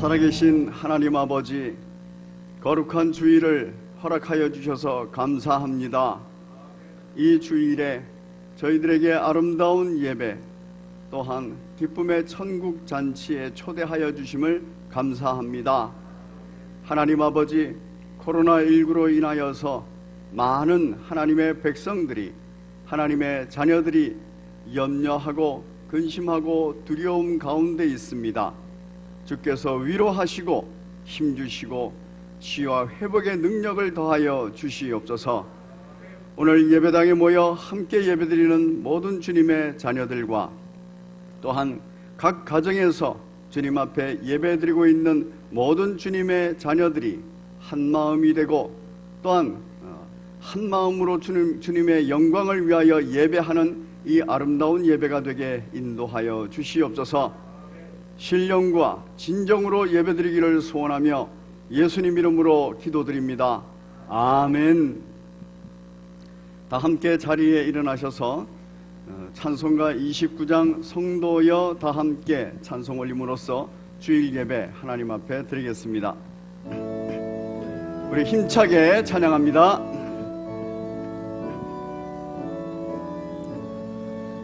살아계신 하나님 아버지, 거룩한 주일을 허락하여 주셔서 감사합니다. 이 주일에 저희들에게 아름다운 예배, 또한 기쁨의 천국 잔치에 초대하여 주심을 감사합니다. 하나님 아버지, 코로나19로 인하여서 많은 하나님의 백성들이, 하나님의 자녀들이 염려하고 근심하고 두려움 가운데 있습니다. 주께서 위로하시고 힘주시고 치유와 회복의 능력을 더하여 주시옵소서. 오늘 예배당에 모여 함께 예배드리는 모든 주님의 자녀들과 또한 각 가정에서 주님 앞에 예배드리고 있는 모든 주님의 자녀들이 한 마음이 되고 또한 한 마음으로 주님의 영광을 위하여 예배하는 이 아름다운 예배가 되게 인도하여 주시옵소서. 신령과 진정으로 예배드리기를 소원하며 예수님 이름으로 기도드립니다. 아멘. 다 함께 자리에 일어나셔서 찬송가 29장 성도여 다 함께 찬송 올림으로써 주일 예배 하나님 앞에 드리겠습니다. 우리 힘차게 찬양합니다.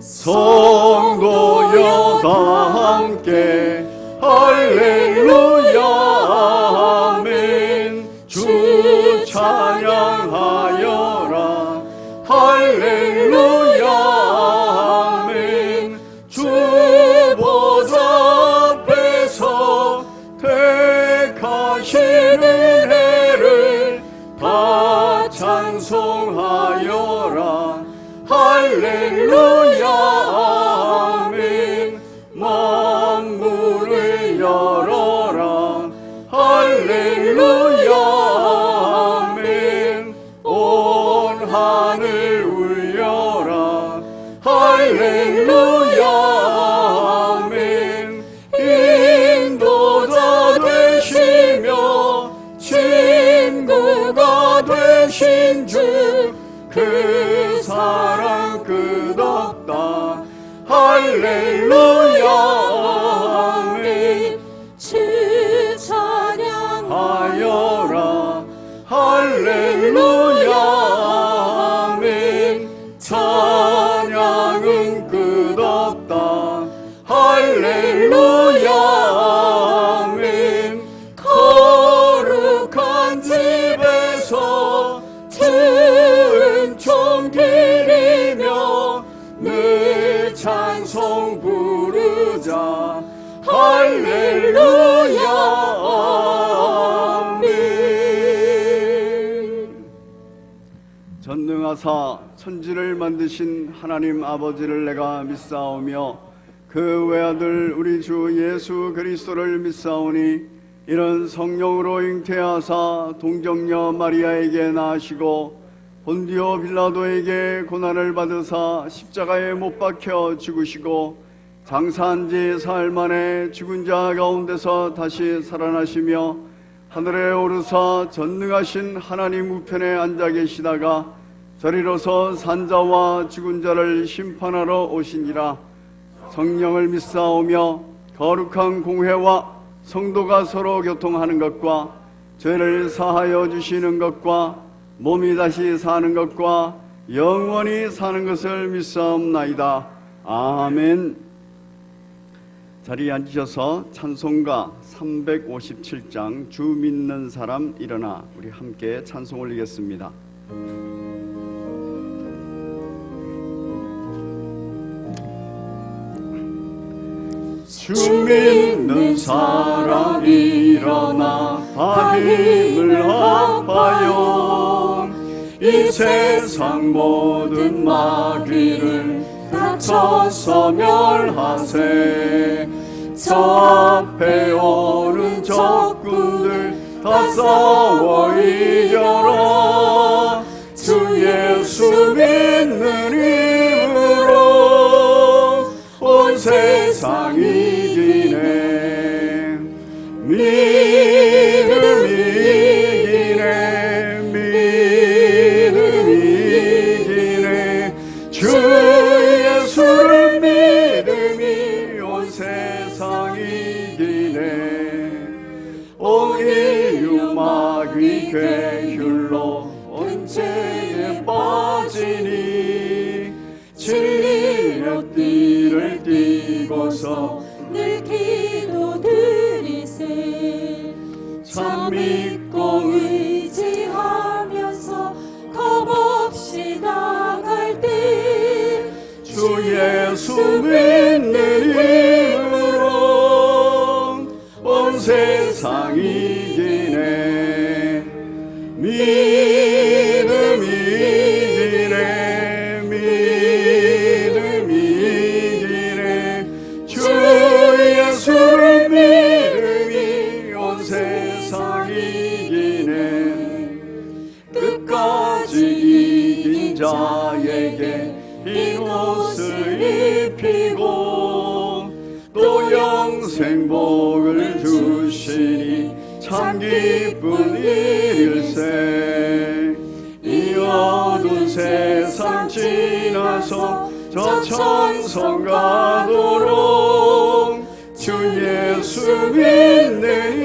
성도여 다 함께 할렐루야 아멘. 주 찬양하여라 할렐루야 아멘. 주 보좌 앞에서 택하시는 해를 다 찬송하여라 할렐루야 아멘. 만물을 열어라 할렐루야 아멘. 온 하늘 울려라 할렐루야 아멘. 인도자 되시며 친구가 되신 주 그 사랑 끝없다 할렐루야 아멘. 주 찬양하여라 할렐루야 아멘. 찬양은 끝없다 할렐루야 아멘. 거룩한 집에서 은총 드리며 늘 찬송 부르자 할렐루야 아멘. 전능하사 천지를 만드신 하나님 아버지를 내가 믿사오며 그 외아들 우리 주 예수 그리스도를 믿사오니 이런 성령으로 잉태하사 동정녀 마리아에게 낳으시고 본디오 빌라도에게 고난을 받으사 십자가에 못 박혀 죽으시고 장사한 지 사흘 만에 죽은 자 가운데서 다시 살아나시며 하늘에 오르사 전능하신 하나님 우편에 앉아 계시다가 저리로서 산자와 죽은 자를 심판하러 오시니라. 성령을 믿사오며 거룩한 공회와 성도가 서로 교통하는 것과 죄를 사하여 주시는 것과 몸이 다시 사는 것과 영원히 사는 것을 믿사옵나이다. 아멘. 자리에 앉으셔서 찬송가 357장 주 믿는 사람 일어나 우리 함께 찬송 올리겠습니다. 주 믿는 사람 일어나 다 힘을 합하여 이 세상 모든 마귀를 다쳐서 멸하세. 저 앞에 오는 적군들 다 싸워 이겨라. 주 예수 믿는 힘으로 온 세상 이기네. 믿음 이기네. 믿음 이기네. 주 예수를 믿음이 온 세상 이기네. 쾌휼로 언제에 빠지니 진리의 띠를 띠고서 늘 기도드리세 참 믿고 의지하면서 겁없이 나갈 때 주 예수 믿는 힘으로 온 세상 이기네 믿음 이기네 믿음 이기네 주 예수를 믿음이 온 세상 이기네 끝까지 이긴 자에게 흰 옷을 입히고 또 영생복을 주시니 참 기쁜 일일세 이 어두운 세상 지나서 저 천성 가도록 주 예수 믿는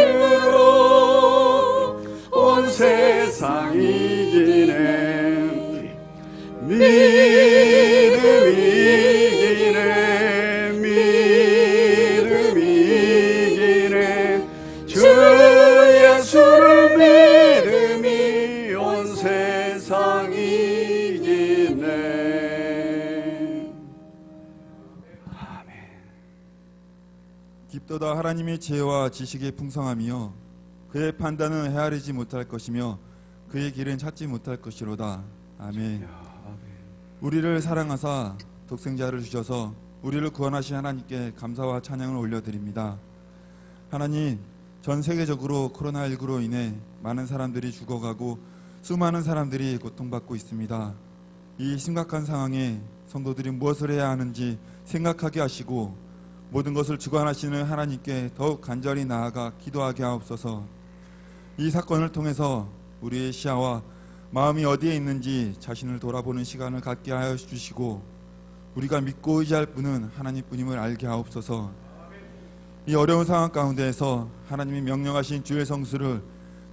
힘으로 온 세상 이기네 믿음 이기네 믿음 이기네 주 예수를 믿음이 온 세상 이기네 아멘. 깊도다 하나님의 지혜와 지식의 풍성함이요 그의 판단은 헤아리지 못할 것이며 그의 길은 찾지 못할 것이로다. 아멘. 우리를 사랑하사 독생자를 주셔서 우리를 구원하신 하나님께 감사와 찬양을 올려드립니다. 하나님, 전 세계적으로 코로나19로 인해 많은 사람들이 죽어가고 수많은 사람들이 고통받고 있습니다. 이 심각한 상황에 성도들이 무엇을 해야 하는지 생각하게 하시고 모든 것을 주관하시는 하나님께 더욱 간절히 나아가 기도하게 하옵소서. 이 사건을 통해서 우리의 시야와 마음이 어디에 있는지 자신을 돌아보는 시간을 갖게 하여 주시고 우리가 믿고 의지할 분은 하나님뿐임을 알게 하옵소서. 이 어려운 상황 가운데에서 하나님이 명령하신 주의 성수를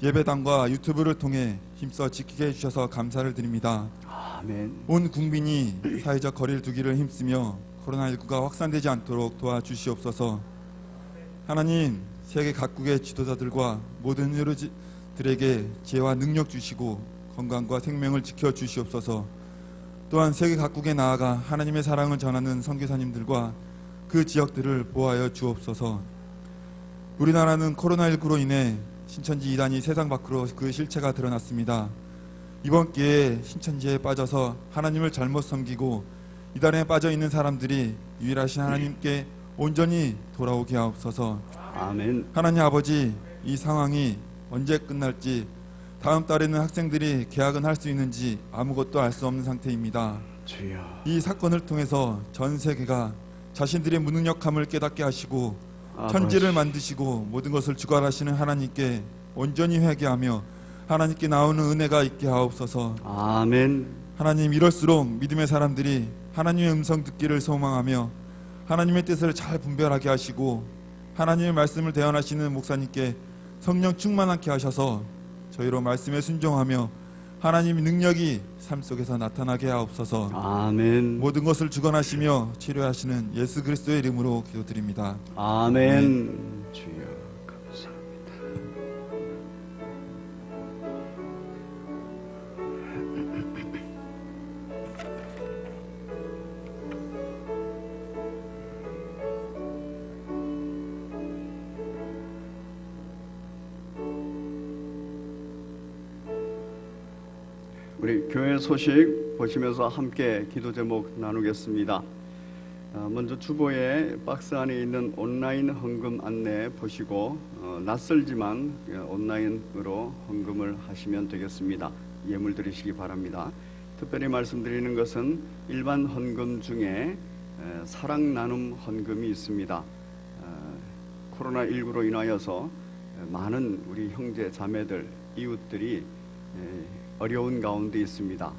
예배당과 유튜브를 통해 힘써 지키게 해주셔서 감사를 드립니다. 아멘. 온 국민이 사회적 거리를 두기를 힘쓰며 코로나19가 확산되지 않도록 도와주시옵소서. 하나님, 세계 각국의 지도자들과 모든 의료진들에게 지혜와 능력 주시고 건강과 생명을 지켜주시옵소서. 또한 세계 각국에 나아가 하나님의 사랑을 전하는 선교사님들과 그 지역들을 보호하여 주옵소서. 우리나라는 코로나19로 인해 신천지 이단이 세상 밖으로 그 실체가 드러났습니다. 이번 기회에 신천지에 빠져서 하나님을 잘못 섬기고 이단에 빠져있는 사람들이 유일하신 하나님께 온전히 돌아오게 하옵소서. 아멘. 하나님 아버지, 이 상황이 언제 끝날지 다음 달에는 학생들이 개학은 할 수 있는지 아무것도 알 수 없는 상태입니다. 주여. 이 사건을 통해서 전 세계가 자신들의 무능력함을 깨닫게 하시고 아버지. 천지를 만드시고 모든 것을 주관하시는 하나님께 온전히 회개하며 하나님께 나오는 은혜가 있게 하옵소서. 아멘. 하나님, 이럴수록 믿음의 사람들이 하나님의 음성 듣기를 소망하며 하나님의 뜻을 잘 분별하게 하시고 하나님의 말씀을 대언하시는 목사님께 성령 충만하게 하셔서 저희로 말씀에 순종하며 하나님의 능력이 삶 속에서 나타나게 하옵소서. 아멘. 모든 것을 주관하시며 치료하시는 예수 그리스도의 이름으로 기도드립니다. 아멘. 주여 감사합니다. 우리 교회 소식 보시면서 함께 기도 제목 나누겠습니다. 먼저 주보에 박스 안에 있는 온라인 헌금 안내 보시고 낯설지만 온라인으로 헌금을 하시면 되겠습니다. 예물 드리시기 바랍니다. 특별히 말씀드리는 것은 일반 헌금 중에 사랑 나눔 헌금이 있습니다. 코로나19로 인하여서 많은 우리 형제 자매들 이웃들이 어려운 가운데 있습니다.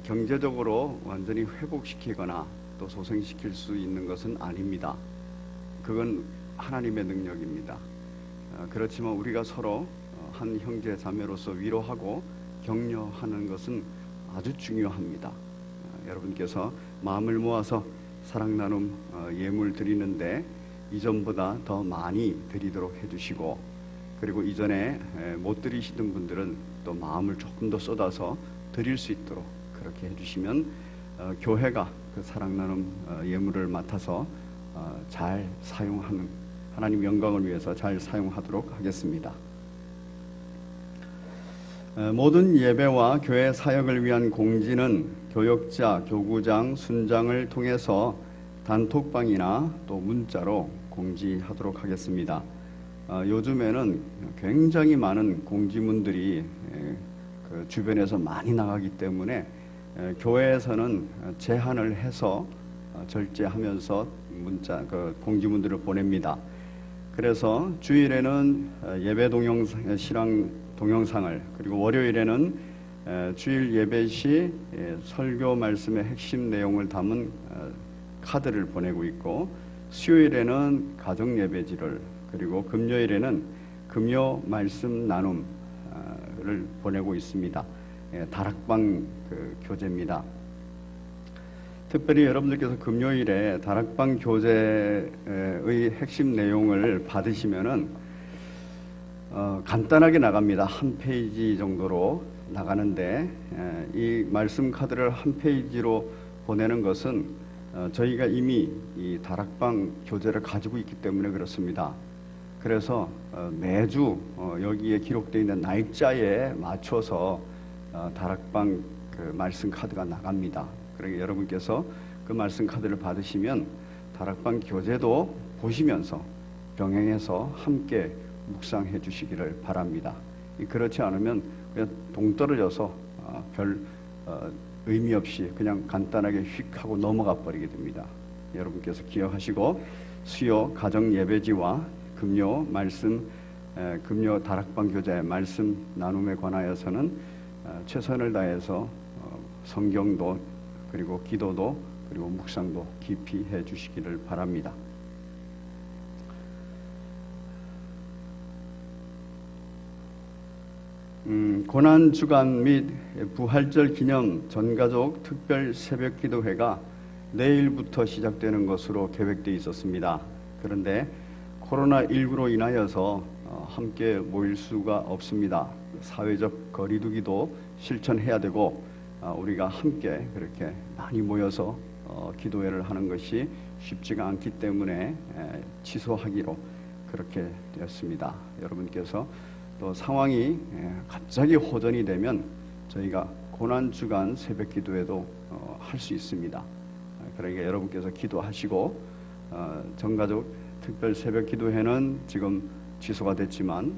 경제적으로 완전히 회복시키거나 또 소생시킬 수 있는 것은 아닙니다. 그건 하나님의 능력입니다. 그렇지만 우리가 서로 한 형제 자매로서 위로하고 격려하는 것은 아주 중요합니다. 여러분께서 마음을 모아서 사랑 나눔 예물 드리는데 이전보다 더 많이 드리도록 해주시고, 그리고 이전에 못 드리시던 분들은 또 마음을 조금 더 쏟아서 드릴 수 있도록 그렇게 해주시면 교회가 그 사랑 나눔 예물을 맡아서 잘 사용하는, 하나님 영광을 위해서 잘 사용하도록 하겠습니다. 모든 예배와 교회 사역을 위한 공지는 교역자, 교구장, 순장을 통해서 단톡방이나 또 문자로 공지하도록 하겠습니다. 요즘에는 굉장히 많은 공지문들이 그 주변에서 많이 나가기 때문에 교회에서는 제한을 해서 절제하면서 문자, 그 공지문들을 보냅니다. 그래서 주일에는 예배 신앙 동영상을, 그리고 월요일에는 주일 예배 시 설교 말씀의 핵심 내용을 담은 카드를 보내고 있고, 수요일에는 가정 예배지를, 그리고 금요일에는 금요 말씀 나눔을 보내고 있습니다. 다락방 교재입니다. 특별히 여러분들께서 금요일에 다락방 교재의 핵심 내용을 받으시면은 간단하게 나갑니다. 한 페이지 정도로 나가는데, 이 말씀 카드를 한 페이지로 보내는 것은 저희가 이미 이 다락방 교재를 가지고 있기 때문에 그렇습니다. 그래서 매주 여기에 기록되어 있는 날짜에 맞춰서 다락방 그 말씀 카드가 나갑니다. 그러니까 여러분께서 그 말씀 카드를 받으시면 다락방 교재도 보시면서 병행해서 함께 묵상해 주시기를 바랍니다. 그렇지 않으면 그냥 동떨어져서 별 의미 없이 그냥 간단하게 휙 하고 넘어가 버리게 됩니다. 여러분께서 기억하시고 수요 가정 예배지와 금요 말씀, 금요 다락방 교재 말씀 나눔에 관하여서는 최선을 다해서 성경도, 그리고 기도도, 그리고 묵상도 깊이 해 주시기를 바랍니다. 고난주간 및 부활절 기념 전가족 특별 새벽기도회가 내일부터 시작되는 것으로 계획되어 있었습니다. 그런데 코로나19로 인하여서 함께 모일 수가 없습니다. 사회적 거리두기도 실천해야 되고, 우리가 함께 그렇게 많이 모여서 기도회를 하는 것이 쉽지가 않기 때문에 취소하기로 그렇게 되었습니다. 여러분께서 또 상황이 갑자기 호전이 되면 저희가 고난주간 새벽기도회도 할 수 있습니다. 그러니까 여러분께서 기도하시고, 전가족 특별 새벽기도회는 지금 취소가 됐지만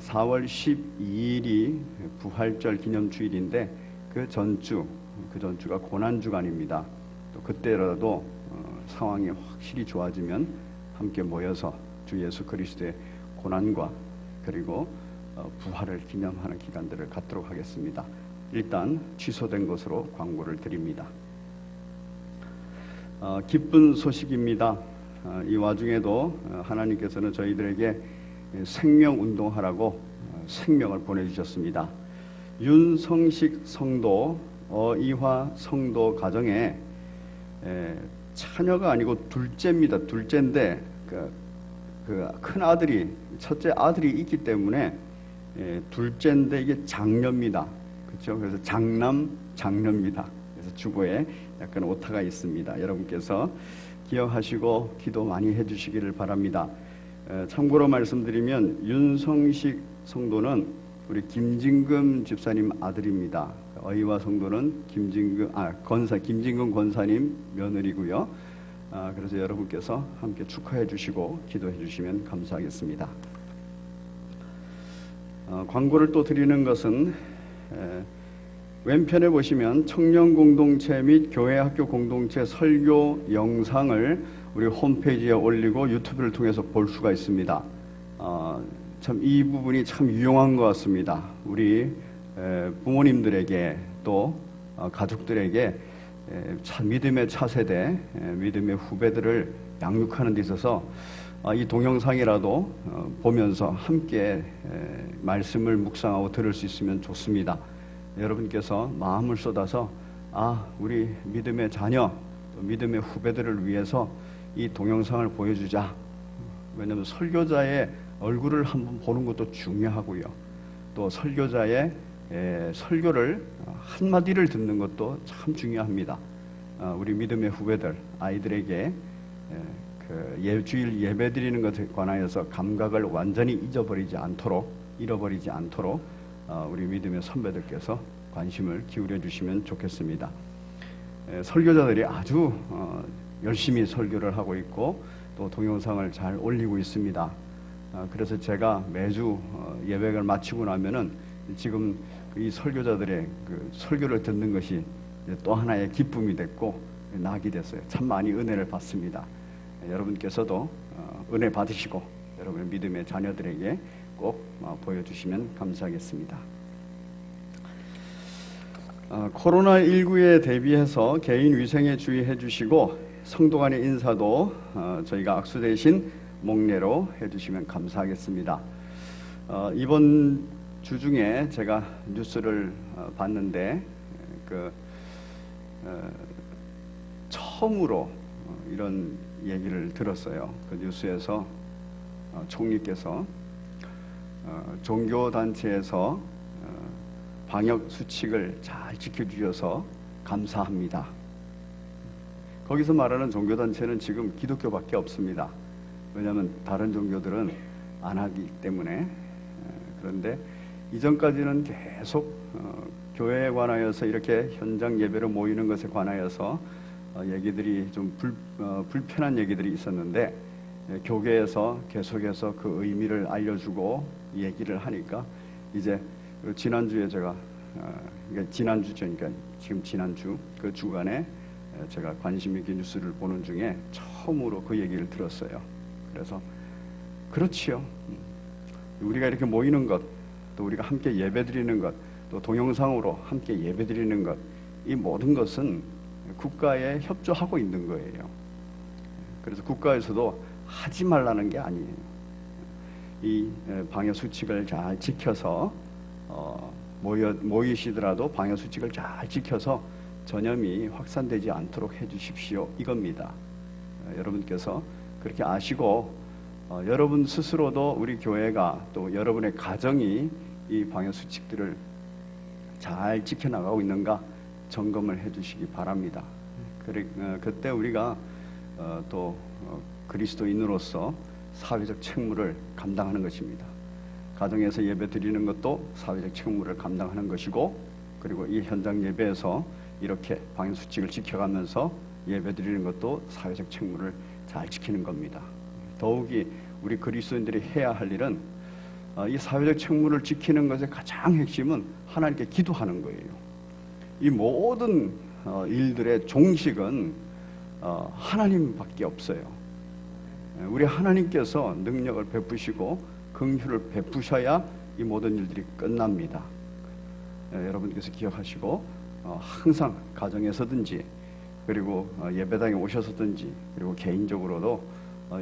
4월 12일이 부활절 기념주일인데 그 전주가 고난주간입니다. 또 그때라도 상황이 확실히 좋아지면 함께 모여서 주 예수 그리스도의 고난과 그리고 부활을 기념하는 기간들을 갖도록 하겠습니다. 일단 취소된 것으로 광고를 드립니다. 기쁜 소식입니다. 이 와중에도 하나님께서는 저희들에게 생명 운동하라고 생명을 보내주셨습니다. 윤성식 성도, 어이화 성도 가정에 차녀가 아니고 둘째입니다. 둘째인데 그 큰 아들이, 첫째 아들이 있기 때문에 둘째인데 이게 장녀입니다. 그렇죠? 그래서 장녀입니다. 그래서 주보에 약간 오타가 있습니다. 여러분께서 기억하시고 기도 많이 해주시기를 바랍니다. 참고로 말씀드리면 윤성식 성도는 우리 김진금 집사님 아들입니다. 어이화 성도는 김진금 권사님 며느리고요. 그래서 여러분께서 함께 축하해 주시고 기도해 주시면 감사하겠습니다. 광고를 또 드리는 것은 왼편에 보시면 청년 공동체 및 교회 학교 공동체 설교 영상을 우리 홈페이지에 올리고 유튜브를 통해서 볼 수가 있습니다. 참 이 부분이 참 유용한 것 같습니다. 우리 부모님들에게 또 가족들에게 참 믿음의 차세대, 믿음의 후배들을 양육하는 데 있어서 이 동영상이라도 보면서 함께 말씀을 묵상하고 들을 수 있으면 좋습니다. 여러분께서 마음을 쏟아서 우리 믿음의 자녀, 또 믿음의 후배들을 위해서 이 동영상을 보여주자. 왜냐하면 설교자의 얼굴을 한번 보는 것도 중요하고요. 또 설교자의 설교를 한마디를 듣는 것도 참 중요합니다. 우리 믿음의 후배들, 아이들에게 주일 예배 드리는 것에 관하여서 감각을 완전히 잃어버리지 않도록 우리 믿음의 선배들께서 관심을 기울여 주시면 좋겠습니다. 설교자들이 아주 열심히 설교를 하고 있고 또 동영상을 잘 올리고 있습니다. 그래서 제가 매주 예배를 마치고 나면은 지금 이 설교자들의 그 설교를 듣는 것이 또 하나의 기쁨이 됐고 낙이 됐어요. 참 많이 은혜를 받습니다. 여러분께서도 은혜 받으시고 여러분의 믿음의 자녀들에게 꼭 보여주시면 감사하겠습니다. 코로나19에 대비해서 개인 위생에 주의해 주시고 성도 간의 인사도 저희가 악수 대신 목례로 해주시면 감사하겠습니다. 이번 주 중에 제가 뉴스를 봤는데 처음으로 이런 얘기를 들었어요. 그 뉴스에서 총리께서 종교단체에서 방역 수칙을 잘 지켜주셔서 감사합니다. 거기서 말하는 종교단체는 지금 기독교밖에 없습니다. 왜냐하면 다른 종교들은 안 하기 때문에. 그런데 이전까지는 계속 교회에 관하여서 이렇게 현장 예배로 모이는 것에 관하여서 얘기들이 좀 불편한 얘기들이 있었는데 교계에서 계속해서 그 의미를 알려주고 얘기를 하니까 이제 지난주에 제가 지난주죠, 그러니까 지금 지난주 그 주간에 제가 관심 있게 뉴스를 보는 중에 처음으로 그 얘기를 들었어요. 그래서 그렇지요. 우리가 이렇게 모이는 것, 또 우리가 함께 예배드리는 것, 또 동영상으로 함께 예배드리는 것, 이 모든 것은 국가에 협조하고 있는 거예요. 그래서 국가에서도 하지 말라는 게 아니에요. 이 방역 수칙을 잘 지켜서 모이시더라도 방역 수칙을 잘 지켜서 전염이 확산되지 않도록 해주십시오. 이겁니다. 여러분께서 그렇게 아시고 여러분 스스로도 우리 교회가 또 여러분의 가정이 이 방역 수칙들을 잘 지켜나가고 있는가 점검을 해주시기 바랍니다. 그때 우리가 또 그리스도인으로서 사회적 책무를 감당하는 것입니다. 가정에서 예배 드리는 것도 사회적 책무를 감당하는 것이고, 그리고 이 현장 예배에서 이렇게 방역 수칙을 지켜가면서 예배 드리는 것도 사회적 책무를 잘 지키는 겁니다. 더욱이 우리 그리스도인들이 해야 할 일은 이 사회적 책무를 지키는 것의 가장 핵심은 하나님께 기도하는 거예요. 이 모든 일들의 종식은 하나님밖에 없어요. 우리 하나님께서 능력을 베푸시고 긍휼을 베푸셔야 이 모든 일들이 끝납니다. 여러분께서 기억하시고 항상 가정에서든지 그리고 예배당에 오셔서든지 그리고 개인적으로도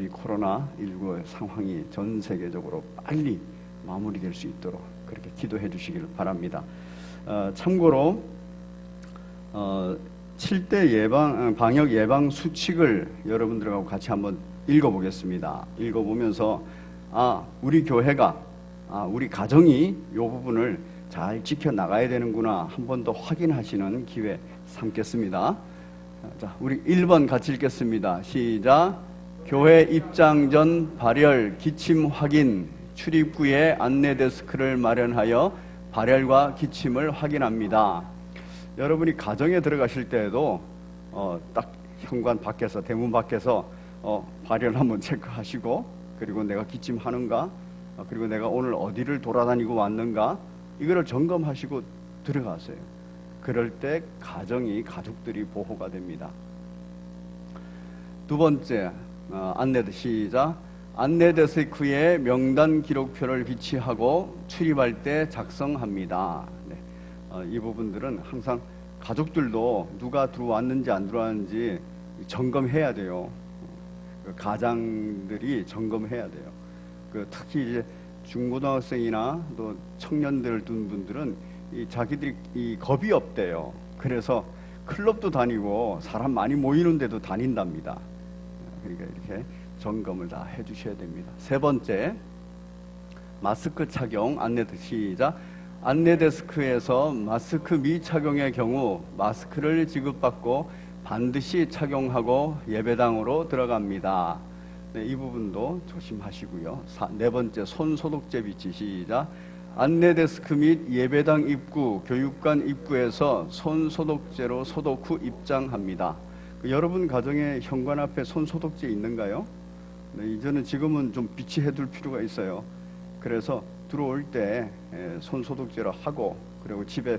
이 코로나19의 상황이 전 세계적으로 빨리 마무리될 수 있도록 그렇게 기도해 주시길 바랍니다. 참고로 7대 방역 예방 수칙을 여러분들하고 같이 한번 읽어보겠습니다. 읽어보면서 우리 교회가 우리 가정이 이 부분을 잘 지켜나가야 되는구나 한 번 더 확인하시는 기회 삼겠습니다. 자, 우리 1번 같이 읽겠습니다. 시작. 교회 입장 전 발열 기침 확인, 출입구에 안내 데스크를 마련하여 발열과 기침을 확인합니다. 여러분이 가정에 들어가실 때에도 딱 현관 밖에서, 대문 밖에서 발열 한번 체크하시고, 그리고 내가 기침하는가, 그리고 내가 오늘 어디를 돌아다니고 왔는가, 이거를 점검하시고 들어가세요. 그럴 때 가족들이 보호가 됩니다. 두 번째, 시작. 안내 데스크에 명단 기록표를 비치하고 출입할 때 작성합니다. 네. 이 부분들은 항상 가족들도 누가 들어왔는지 안 들어왔는지 점검해야 돼요. 그 가장들이 점검해야 돼요. 그 특히 이제 중고등학생이나 또 청년들 둔 분들은 이 자기들이 이 겁이 없대요. 그래서 클럽도 다니고 사람 많이 모이는 데도 다닌답니다. 그러니까 이렇게 점검을 다 해주셔야 됩니다. 세 번째, 마스크 착용 안내 시작. 안내 데스크에서 마스크 미착용의 경우 마스크를 지급받고 반드시 착용하고 예배당으로 들어갑니다. 네, 이 부분도 조심하시고요. 네 번째, 손 소독제 비치 시작. 안내 데스크 및 예배당 입구, 교육관 입구에서 손 소독제로 소독 후 입장합니다. 여러분 가정에 현관 앞에 손 소독제 있는가요? 네, 이제는 지금은 좀 비치해둘 필요가 있어요. 그래서 들어올 때 손 소독제로 하고, 그리고 집에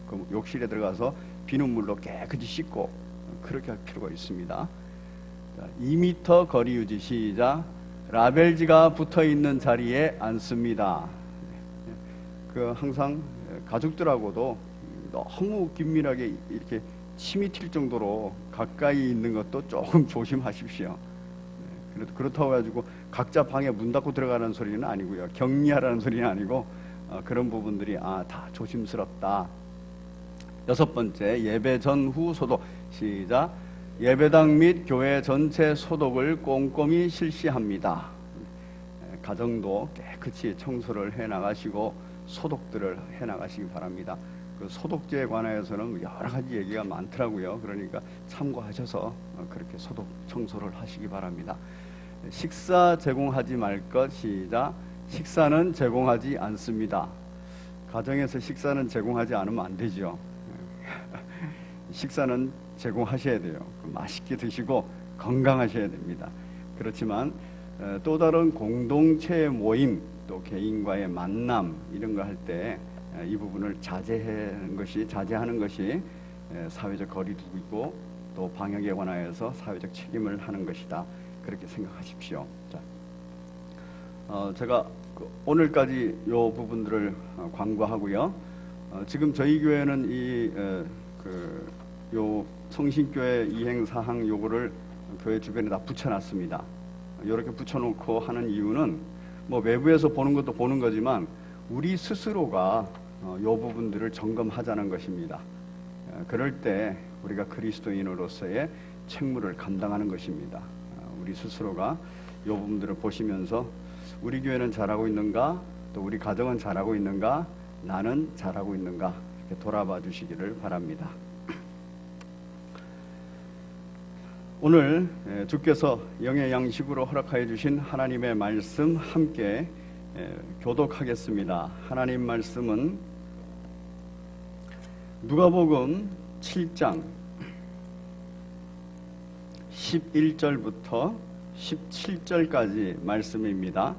그 욕실에 들어가서 비눗물로 깨끗이 씻고 그렇게 할 필요가 있습니다. 2m 거리 유지 시작. 라벨지가 붙어 있는 자리에 앉습니다. 그 항상 가족들하고도 너무 긴밀하게 이렇게 침이 튈 정도로 가까이 있는 것도 조금 조심하십시오. 그래도 그렇다고 해가지고 각자 방에 문 닫고 들어가는 소리는 아니고요. 격리하라는 소리는 아니고 그런 부분들이 다 조심스럽다. 여섯 번째, 예배 전후 소독 시작. 예배당 및 교회 전체 소독을 꼼꼼히 실시합니다. 가정도 깨끗이 청소를 해나가시고 소독들을 해나가시기 바랍니다. 그 소독제에 관하여서는 여러 가지 얘기가 많더라고요. 그러니까 참고하셔서 그렇게 소독 청소를 하시기 바랍니다. 식사 제공하지 말 것 시작. 식사는 제공하지 않습니다. 가정에서 식사는 제공하지 않으면 안 되죠. 식사는 제공하셔야 돼요. 맛있게 드시고 건강하셔야 됩니다. 그렇지만 또 다른 공동체 모임, 또 개인과의 만남 이런 거 할 때 이 부분을 자제하는 것이 사회적 거리두기고 또 방역에 관하여서 사회적 책임을 하는 것이다. 그렇게 생각하십시오. 자, 제가 오늘까지 요 부분들을 광고하고요. 지금 저희 교회는 요 성신교회 이행사항 요거를 교회 주변에 다 붙여놨습니다. 이렇게 붙여놓고 하는 이유는 뭐 외부에서 보는 것도 보는 거지만 우리 스스로가 요 부분들을 점검하자는 것입니다. 그럴 때 우리가 그리스도인으로서의 책무를 감당하는 것입니다. 우리 스스로가 요 부분들을 보시면서 우리 교회는 잘하고 있는가, 또 우리 가정은 잘하고 있는가, 나는 잘하고 있는가 이렇게 돌아봐 주시기를 바랍니다. 오늘 주께서 영의 양식으로 허락하여 주신 하나님의 말씀 함께 교독하겠습니다. 하나님 말씀은 누가복음 7장 11절부터 17절까지 말씀입니다.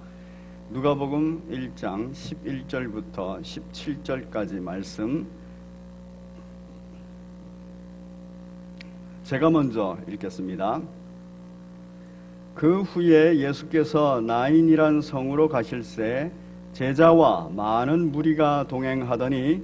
누가복음 1장 11절부터 17절까지 말씀, 제가 먼저 읽겠습니다. 그 후에 예수께서 나인이란 성으로 가실새 제자와 많은 무리가 동행하더니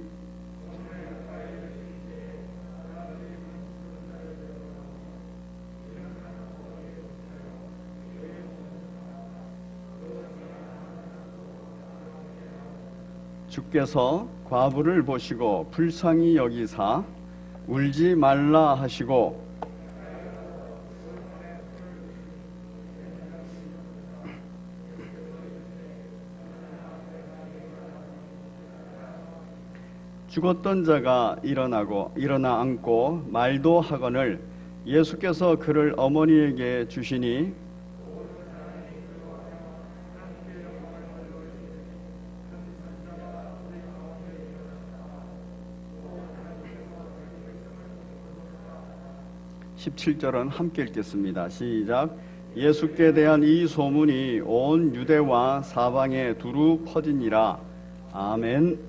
주께서 과부를 보시고 불쌍히 여기사 울지 말라 하시고 죽었던 자가 일어나 앉고 말도 하거늘 예수께서 그를 어머니에게 주시니 (17절은) 함께 읽겠습니다. 시작. 예수께 대한 이 소문이 온 유대와 사방에 두루 퍼지니라. 아멘.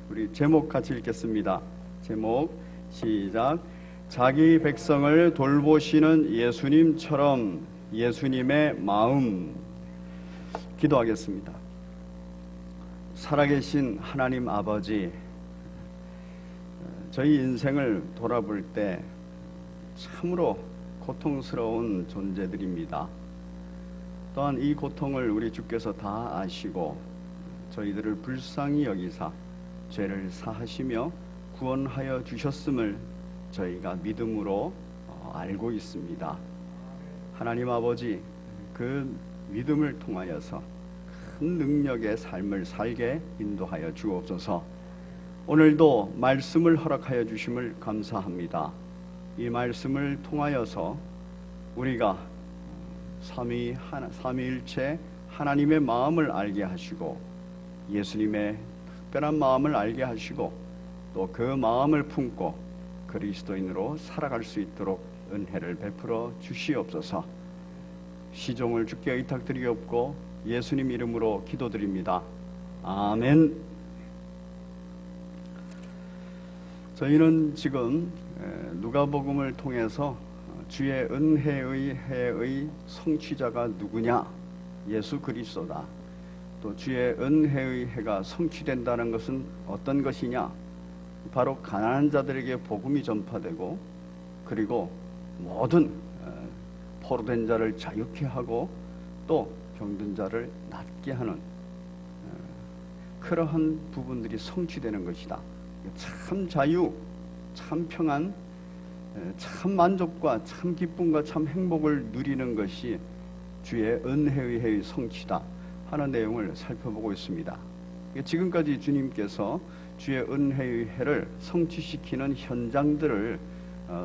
우리 제목 같이 읽겠습니다. 제목 시작. 자기 백성을 돌보시는 예수님처럼 예수님의 마음. 기도하겠습니다. 살아계신 하나님 아버지, 저희 인생을 돌아볼 때 참으로 고통스러운 존재들입니다. 또한 이 고통을 우리 주께서 다 아시고 저희들을 불쌍히 여기사 죄를 사하시며 구원하여 주셨음을 저희가 믿음으로 알고 있습니다. 하나님 아버지, 그 믿음을 통하여서 큰 능력의 삶을 살게 인도하여 주옵소서. 오늘도 말씀을 허락하여 주심을 감사합니다. 이 말씀을 통하여서 우리가 삼위일체 하나님의 마음을 알게 하시고 예수님의 특별한 마음을 알게 하시고 또 그 마음을 품고 그리스도인으로 살아갈 수 있도록 은혜를 베풀어 주시옵소서. 시종을 주께 의탁드리옵고 예수님 이름으로 기도드립니다. 아멘. 저희는 지금 누가복음을 통해서 주의 은혜의 해의 성취자가 누구냐? 예수 그리스도다. 또 주의 은혜의 해가 성취된다는 것은 어떤 것이냐? 바로 가난한 자들에게 복음이 전파되고 그리고 모든 포로된 자를 자유케 하고 또 병든 자를 낫게 하는 그러한 부분들이 성취되는 것이다. 참 자유, 참 평안, 참 만족과 참 기쁨과 참 행복을 누리는 것이 주의 은혜의 해의 성취다 하는 내용을 살펴보고 있습니다. 지금까지 주님께서 주의 은혜의 해를 성취시키는 현장들을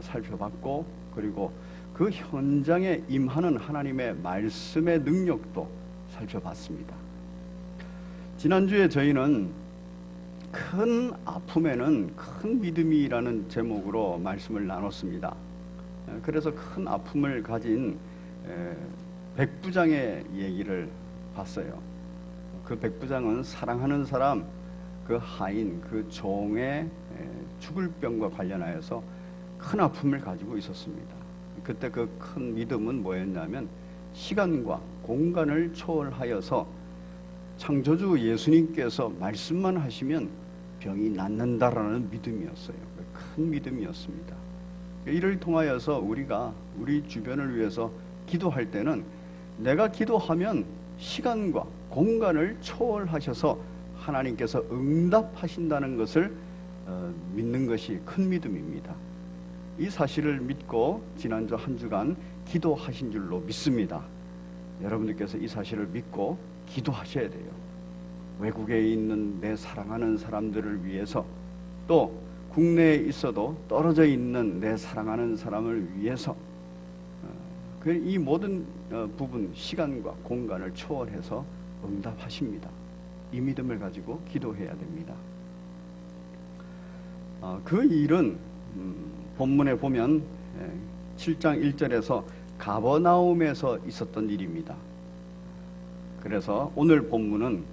살펴봤고 그리고 그 현장에 임하는 하나님의 말씀의 능력도 살펴봤습니다. 지난주에 저희는 큰 아픔에는 큰 믿음이라는 제목으로 말씀을 나눴습니다. 그래서 큰 아픔을 가진 백부장의 얘기를 봤어요. 그 백부장은 사랑하는 사람, 그 하인, 그 종의 죽을 병과 관련하여서 큰 아픔을 가지고 있었습니다. 그때 그 큰 믿음은 뭐였냐면 시간과 공간을 초월하여서 창조주 예수님께서 말씀만 하시면 병이 낫는다라는 믿음이었어요. 큰 믿음이었습니다. 이를 통하여서 우리가 우리 주변을 위해서 기도할 때는 내가 기도하면 시간과 공간을 초월하셔서 하나님께서 응답하신다는 것을 믿는 것이 큰 믿음입니다. 이 사실을 믿고 지난주 한 주간 기도하신 줄로 믿습니다. 여러분들께서 이 사실을 믿고 기도하셔야 돼요. 외국에 있는 내 사랑하는 사람들을 위해서 또 국내에 있어도 떨어져 있는 내 사랑하는 사람을 위해서 이 모든 부분 시간과 공간을 초월해서 응답하십니다. 이 믿음을 가지고 기도해야 됩니다. 그 일은 본문에 보면 7장 1절에서 가버나움에서 있었던 일입니다. 그래서 오늘 본문은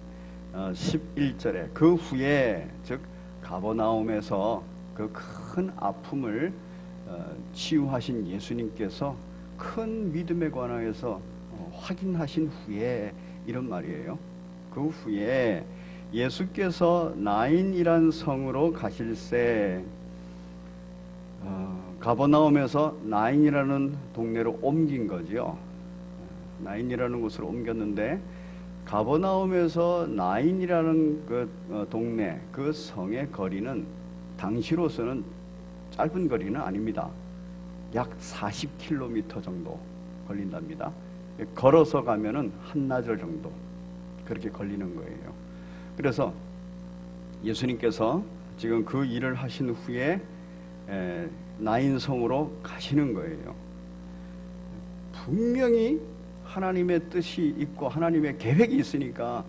11절에 그 후에 즉 가버나움에서 그 큰 아픔을 치유하신 예수님께서 큰 믿음에 관하여서 확인하신 후에 이런 말이에요. 그 후에 예수께서 나인이란 성으로 가실새 가버나움에서 나인이라는 동네로 옮긴 거지요. 나인이라는 곳으로 옮겼는데 가버나움에서 나인이라는 그 동네, 그 성의 거리는 당시로서는 짧은 거리는 아닙니다. 약 40km 정도 걸린답니다. 걸어서 가면은 한나절 정도 그렇게 걸리는 거예요. 그래서 예수님께서 지금 그 일을 하신 후에 나인성으로 가시는 거예요. 분명히 하나님의 뜻이 있고 하나님의 계획이 있으니까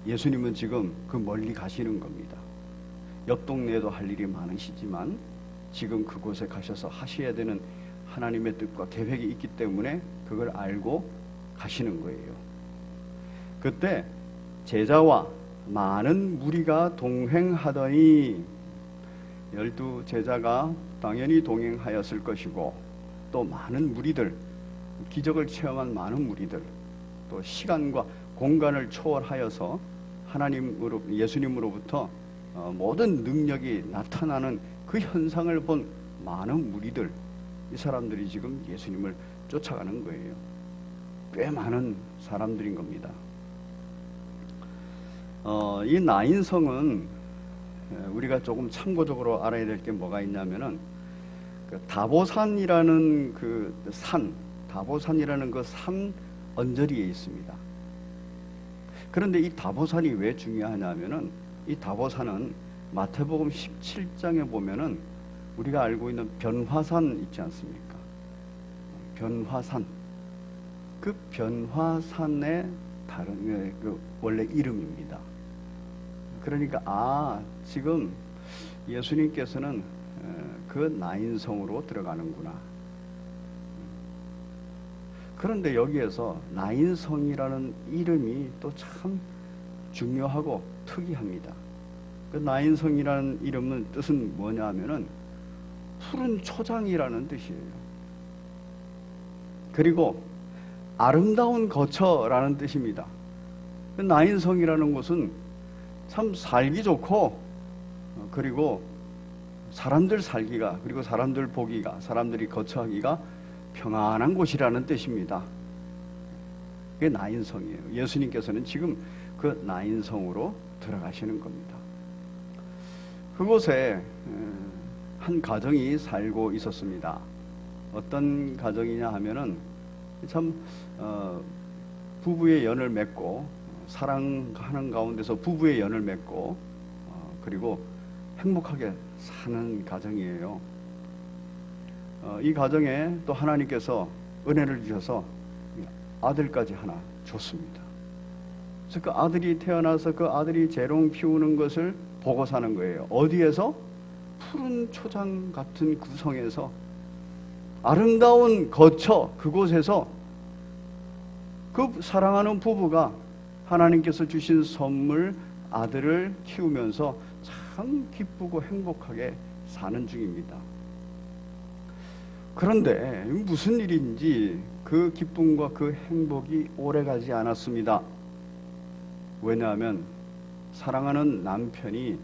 예수님은 지금 그 멀리 가시는 겁니다. 옆 동네에도 할 일이 많으시지만 지금 그곳에 가셔서 하셔야 되는 하나님의 뜻과 계획이 있기 때문에 그걸 알고 가시는 거예요. 그때 제자와 많은 무리가 동행하더니 12제자가 당연히 동행하였을 것이고 또 많은 무리들, 기적을 체험한 많은 무리들, 또 시간과 공간을 초월하여서 하나님으로 예수님으로부터 모든 능력이 나타나는 그 현상을 본 많은 무리들, 이 사람들이 지금 예수님을 쫓아가는 거예요. 꽤 많은 사람들인 겁니다. 이 나인성은 우리가 조금 참고적으로 알아야 될 게 뭐가 있냐면은 그 다보산이라는 그 다보산이라는 그 산 언저리에 있습니다. 그런데 이 다보산이 왜 중요하냐면은 이 다보산은 마태복음 17장에 보면은 우리가 알고 있는 변화산 있지 않습니까? 변화산. 그 변화산의 다른 그 원래 이름입니다. 그러니까 지금 예수님께서는 그 나인성으로 들어가는구나. 그런데 여기에서 나인성이라는 이름이 또 참 중요하고 특이합니다. 그 나인성이라는 이름은 뜻은 뭐냐 하면은 푸른 초장이라는 뜻이에요. 그리고 아름다운 거처라는 뜻입니다. 그 나인성이라는 곳은 참 살기 좋고 그리고 사람들 살기가 그리고 사람들 보기가 사람들이 거처하기가 평안한 곳이라는 뜻입니다. 그게 나인성이에요. 예수님께서는 지금 그 나인성으로 들어가시는 겁니다. 그곳에 한 가정이 살고 있었습니다. 어떤 가정이냐 하면은 참 부부의 연을 맺고 사랑하는 가운데서 부부의 연을 맺고 그리고 행복하게 사는 가정이에요. 이 가정에 또 하나님께서 은혜를 주셔서 아들까지 하나 줬습니다. 그래서 그 아들이 태어나서 그 아들이 재롱 피우는 것을 보고 사는 거예요. 어디에서? 푸른 초장 같은 구성에서 아름다운 거처 그곳에서 그 사랑하는 부부가 하나님께서 주신 선물 아들을 키우면서 참 기쁘고 행복하게 사는 중입니다. 그런데 무슨 일인지 그 기쁨과 그 행복이 오래가지 않았습니다. 왜냐하면 사랑하는 남편이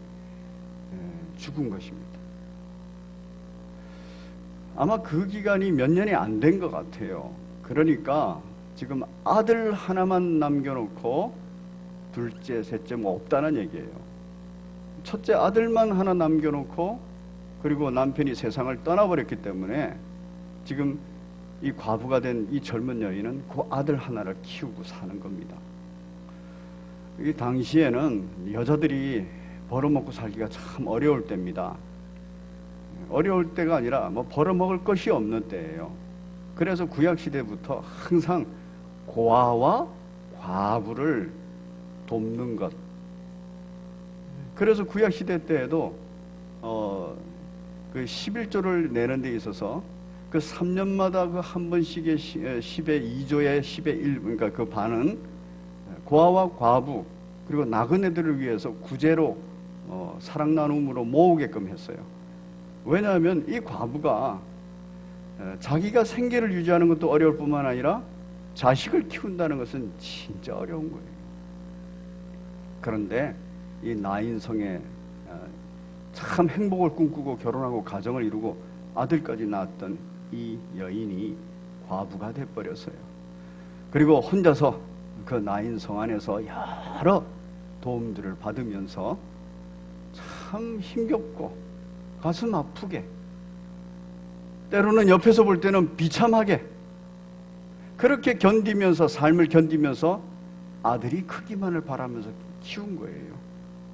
죽은 것입니다. 아마 그 기간이 몇 년이 안 된 것 같아요. 그러니까 지금 아들 하나만 남겨놓고 둘째, 셋째 뭐 없다는 얘기예요. 첫째 아들만 하나 남겨놓고 그리고 남편이 세상을 떠나버렸기 때문에 지금 이 과부가 된 이 젊은 여인은 그 아들 하나를 키우고 사는 겁니다. 이 당시에는 여자들이 벌어먹고 살기가 참 어려울 때입니다. 어려울 때가 아니라 뭐 벌어먹을 것이 없는 때예요. 그래서 구약시대부터 항상 고아와 과부를 돕는 것. 그래서 구약시대 때에도 그 11조를 내는 데 있어서 그 3년마다 그 한 번씩의 10의 2조의 10의 1, 그러니까 그 반은 고아와 과부 그리고 나그네들을 위해서 구제로 사랑 나눔으로 모으게끔 했어요. 왜냐하면 이 과부가 자기가 생계를 유지하는 것도 어려울 뿐만 아니라 자식을 키운다는 것은 진짜 어려운 거예요. 그런데 이 나인성에 참 행복을 꿈꾸고 결혼하고 가정을 이루고 아들까지 낳았던 이 여인이 과부가 돼버렸어요. 그리고 혼자서 그 나인성 안에서 여러 도움들을 받으면서 참 힘겹고 가슴 아프게 때로는 옆에서 볼 때는 비참하게 그렇게 견디면서 삶을 견디면서 아들이 크기만을 바라면서 키운 거예요.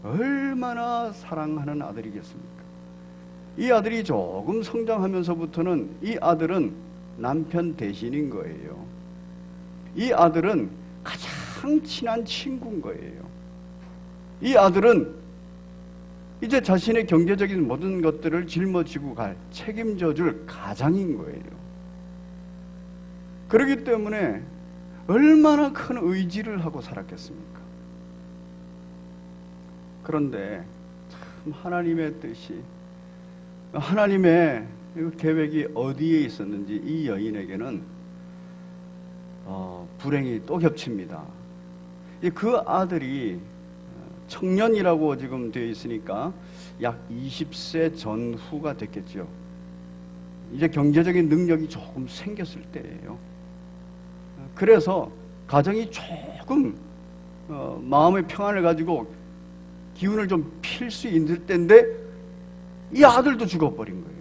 얼마나 사랑하는 아들이겠습니까? 이 아들이 조금 성장하면서부터는 이 아들은 남편 대신인 거예요. 이 아들은 가장 친한 친구인 거예요. 이 아들은 이제 자신의 경제적인 모든 것들을 짊어지고 갈 책임져 줄 가장인 거예요. 그렇기 때문에 얼마나 큰 의지를 하고 살았겠습니까? 그런데 참 하나님의 뜻이 하나님의 계획이 어디에 있었는지 이 여인에게는 불행이 또 겹칩니다. 그 아들이 청년이라고 지금 되어 있으니까 약 20세 전후가 됐겠죠. 이제 경제적인 능력이 조금 생겼을 때예요. 그래서 가정이 조금 마음의 평안을 가지고 기운을 좀 필 수 있을 때인데 이 아들도 죽어버린 거예요.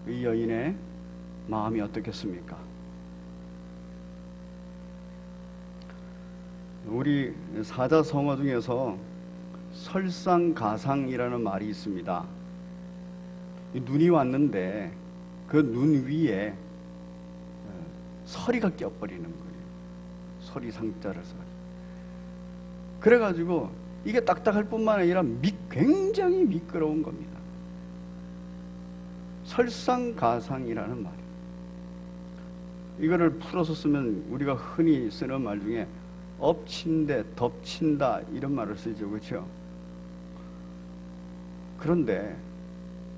이 여인의 마음이 어떻겠습니까? 우리 사자성어 중에서 설상가상이라는 말이 있습니다. 눈이 왔는데 그 눈 위에 서리가 껴버리는 거예요. 서리 상자를 서리. 그래가지고 이게 딱딱할 뿐만 아니라 굉장히 미끄러운 겁니다. 설상가상이라는 말이에요. 이거를 풀어서 쓰면 우리가 흔히 쓰는 말 중에 엎친데 덮친다 이런 말을 쓰죠. 그렇죠? 그런데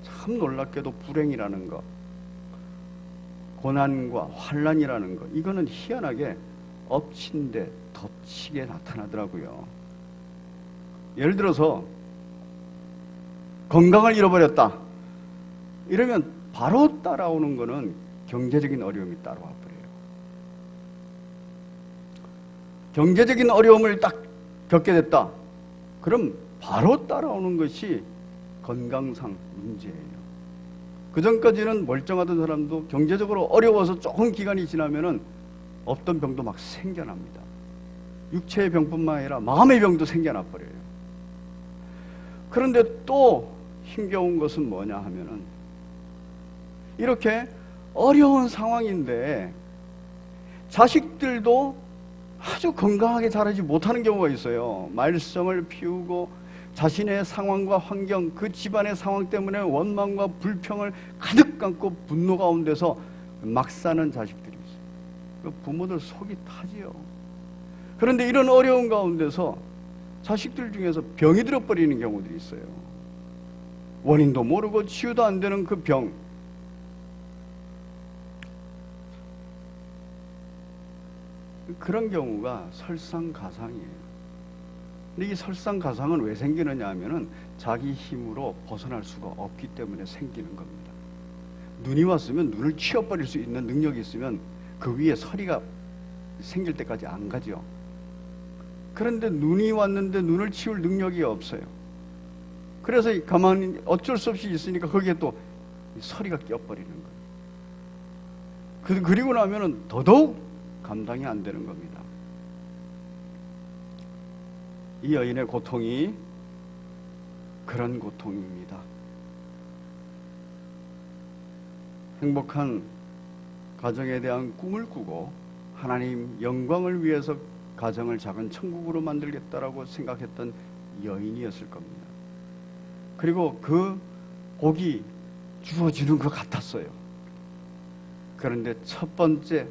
참 놀랍게도 불행이라는 것, 고난과 환난이라는 것, 이거는 희한하게 엎친데 덮치게 나타나더라고요. 예를 들어서 건강을 잃어버렸다 이러면 바로 따라오는 거는 경제적인 어려움이 따라와 버려요. 경제적인 어려움을 딱 겪게 됐다 그럼 바로 따라오는 것이 건강상 문제예요. 그 전까지는 멀쩡하던 사람도 경제적으로 어려워서 조금 기간이 지나면은 없던 병도 막 생겨납니다. 육체의 병뿐만 아니라 마음의 병도 생겨나 버려요. 그런데 또 힘겨운 것은 뭐냐 하면은 이렇게 어려운 상황인데 자식들도 아주 건강하게 자라지 못하는 경우가 있어요. 말썽을 피우고 자신의 상황과 환경, 그 집안의 상황 때문에 원망과 불평을 가득 안고 분노 가운데서 막 사는 자식들이 있어요. 부모들 속이 타지요. 그런데 이런 어려운 가운데서 자식들 중에서 병이 들어버리는 경우들이 있어요. 원인도 모르고 치유도 안 되는 그 병. 그런 경우가 설상가상이에요. 근데 이 설상가상은 왜 생기느냐 하면은 자기 힘으로 벗어날 수가 없기 때문에 생기는 겁니다. 눈이 왔으면 눈을 치워버릴 수 있는 능력이 있으면 그 위에 서리가 생길 때까지 안 가죠. 그런데 눈이 왔는데 눈을 치울 능력이 없어요. 그래서 가만히 어쩔 수 없이 있으니까 거기에 또 서리가 껴버리는 거예요. 그리고 나면은 더더욱 감당이 안 되는 겁니다. 이 여인의 고통이 그런 고통입니다. 행복한 가정에 대한 꿈을 꾸고 하나님 영광을 위해서 가정을 작은 천국으로 만들겠다라고 생각했던 여인이었을 겁니다. 그리고 그 복이 주어지는 것 같았어요. 그런데 첫 번째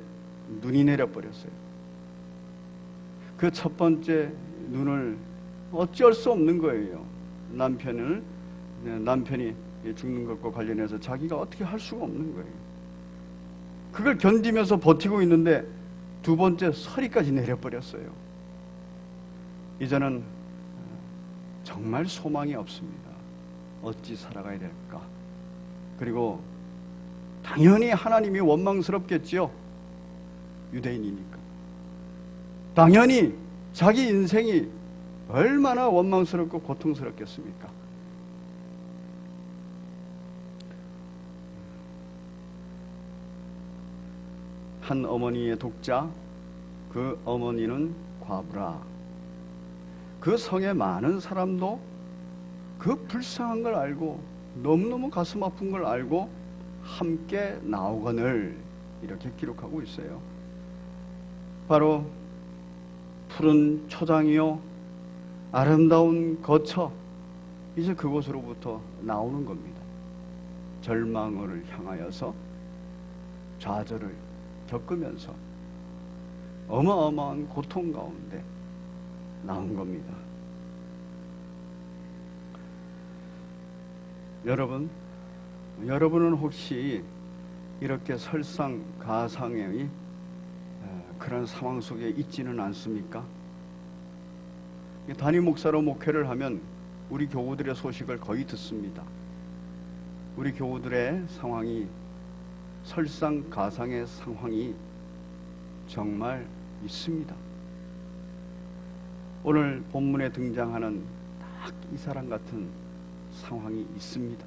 눈이 내려버렸어요. 그 첫 번째 눈을 어쩔 수 없는 거예요. 남편이 죽는 것과 관련해서 자기가 어떻게 할 수가 없는 거예요. 그걸 견디면서 버티고 있는데 두 번째 서리까지 내려버렸어요. 이제는 정말 소망이 없습니다. 어찌 살아가야 될까? 그리고 당연히 하나님이 원망스럽겠지요. 유대인이니까. 당연히 자기 인생이 얼마나 원망스럽고 고통스럽겠습니까? 한 어머니의 독자, 그 어머니는 과부라. 그 성에 많은 사람도 그 불쌍한 걸 알고 너무너무 가슴 아픈 걸 알고 함께 나오거늘 이렇게 기록하고 있어요. 바로 푸른 초장이요 아름다운 거처, 이제 그곳으로부터 나오는 겁니다. 절망을 향하여서 좌절을 겪으면서 어마어마한 고통 가운데 나온 겁니다. 여러분은 혹시 이렇게 설상가상의 그런 상황 속에 있지는 않습니까? 담임 목사로 목회를 하면 우리 교우들의 소식을 거의 듣습니다. 우리 교우들의 상황이 설상가상의 상황이 정말 있습니다. 오늘 본문에 등장하는 딱 이 사람 같은 상황이 있습니다.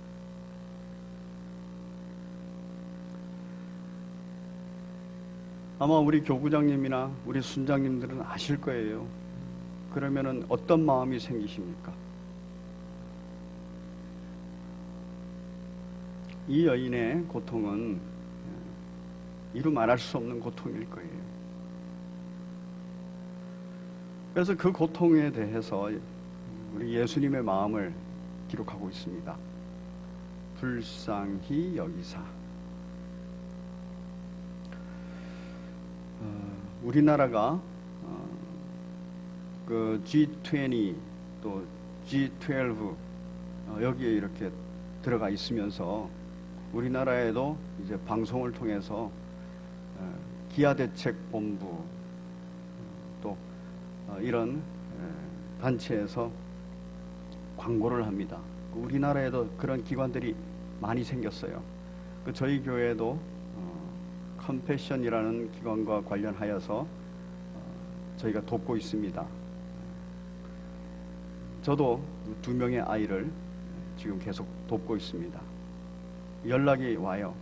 아마 우리 교구장님이나 우리 순장님들은 아실 거예요. 그러면은 어떤 마음이 생기십니까? 이 여인의 고통은 이루 말할 수 없는 고통일 거예요. 그래서 그 고통에 대해서 우리 예수님의 마음을 기록하고 있습니다. 불쌍히 여기사. 우리나라가 그 G20 또 G12 여기에 이렇게 들어가 있으면서 우리나라에도 이제 방송을 통해서 기아대책본부 또 이런 단체에서 광고를 합니다. 우리나라에도 그런 기관들이 많이 생겼어요. 저희 교회도 컴패션이라는 기관과 관련하여서 저희가 돕고 있습니다. 저도 2명의 아이를 지금 계속 돕고 있습니다. 연락이 와요.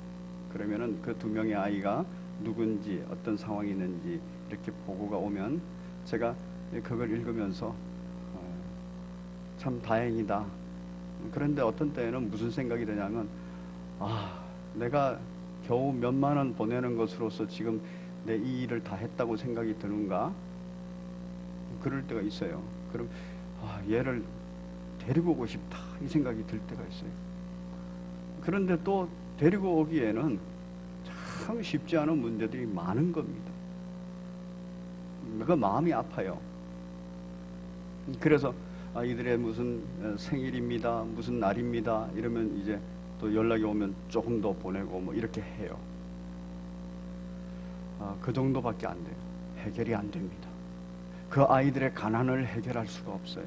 그러면은 그 2명의 아이가 누군지 어떤 상황이 있는지 이렇게 보고가 오면 제가 그걸 읽으면서 참 다행이다. 그런데 어떤 때에는 무슨 생각이 드냐면 내가 겨우 몇만 원 보내는 것으로서 지금 내 이 일을 다 했다고 생각이 드는가? 그럴 때가 있어요. 그럼 얘를 데리고 오고 싶다 이 생각이 들 때가 있어요. 그런데 또 데리고 오기에는 참 쉽지 않은 문제들이 많은 겁니다. 그 마음이 아파요. 그래서 이들의 무슨 생일입니다, 무슨 날입니다 이러면 이제 또 연락이 오면 조금 더 보내고 뭐 이렇게 해요. 그 정도밖에 안 돼요. 해결이 안 됩니다. 그 아이들의 가난을 해결할 수가 없어요.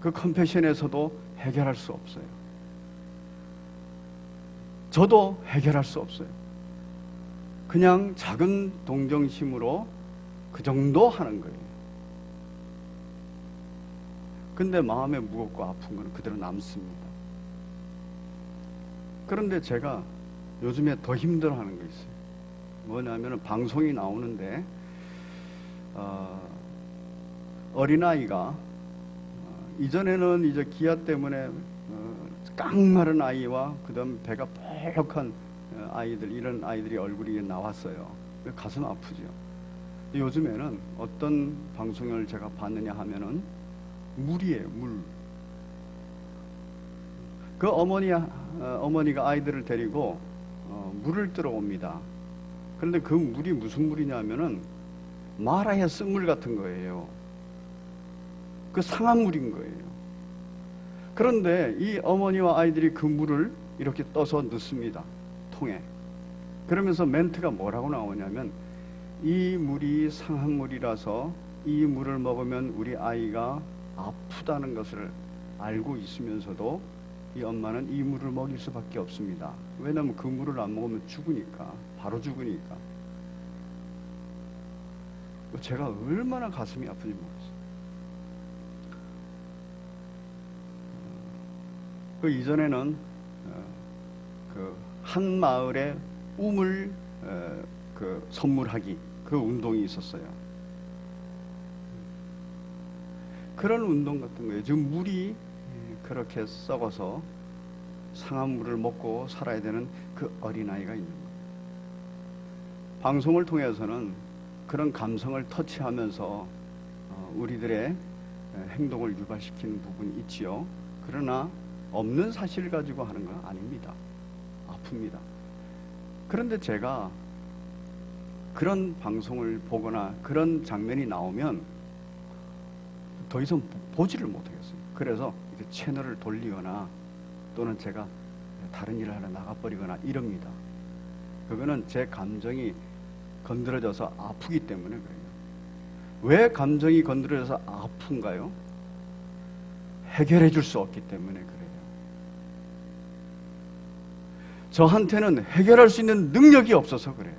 그 컴패션에서도 해결할 수 없어요. 저도 해결할 수 없어요. 그냥 작은 동정심으로 그 정도 하는 거예요. 근데 마음에 무겁고 아픈 건 그대로 남습니다. 그런데 제가 요즘에 더 힘들어하는 게 있어요. 뭐냐면은 방송이 나오는데 어린아이가 이전에는 이제 기아 때문에 깡마른 아이와 그다음 배가 뻘겋한 아이들 이런 아이들이 얼굴이 나왔어요. 가슴 아프죠. 요즘에는 어떤 방송을 제가 봤느냐 하면은 물이에요, 물. 그 어머니가 아이들을 데리고 물을 뜨러 옵니다. 그런데 그 물이 무슨 물이냐면은 마라의 쓴물 같은 거예요. 그 상한 물인 거예요. 그런데 이 어머니와 아이들이 그 물을 이렇게 떠서 넣습니다. 통에. 그러면서 멘트가 뭐라고 나오냐면 이 물이 상한 물이라서 이 물을 먹으면 우리 아이가 아프다는 것을 알고 있으면서도 이 엄마는 이 물을 먹일 수밖에 없습니다. 왜냐하면 그 물을 안 먹으면 죽으니까, 바로 죽으니까. 제가 얼마나 가슴이 아픈지 모르겠어요. 그 이전에는 그 한 마을에 우물 그 선물하기 그 운동이 있었어요. 그런 운동 같은 거예요. 지금 물이 그렇게 썩어서 상한 물을 먹고 살아야 되는 그 어린아이가 있는 거예요. 방송을 통해서는 그런 감성을 터치하면서 우리들의 행동을 유발시키는 부분이 있지요. 그러나 없는 사실을 가지고 하는 건 아닙니다. 아픕니다. 그런데 제가 그런 방송을 보거나 그런 장면이 나오면 더 이상 보지를 못하겠어요. 그래서 이렇게 채널을 돌리거나 또는 제가 다른 일을 하러 나가버리거나 이럽니다. 그거는 제 감정이 건드려져서 아프기 때문에 그래요. 왜 감정이 건드려져서 아픈가요? 해결해 줄 수 없기 때문에 그래요. 저한테는 해결할 수 있는 능력이 없어서 그래요.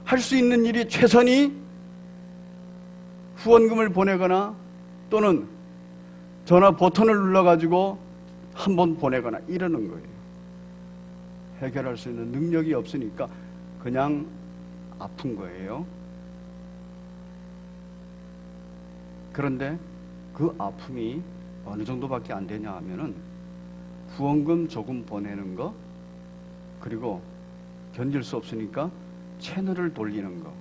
할 수 있는 일이 최선이 후원금을 보내거나 또는 전화 버튼을 눌러가지고 한번 보내거나 이러는 거예요. 해결할 수 있는 능력이 없으니까 그냥 아픈 거예요. 그런데 그 아픔이 어느 정도밖에 안 되냐 하면은 후원금 조금 보내는 거, 그리고 견딜 수 없으니까 채널을 돌리는 거,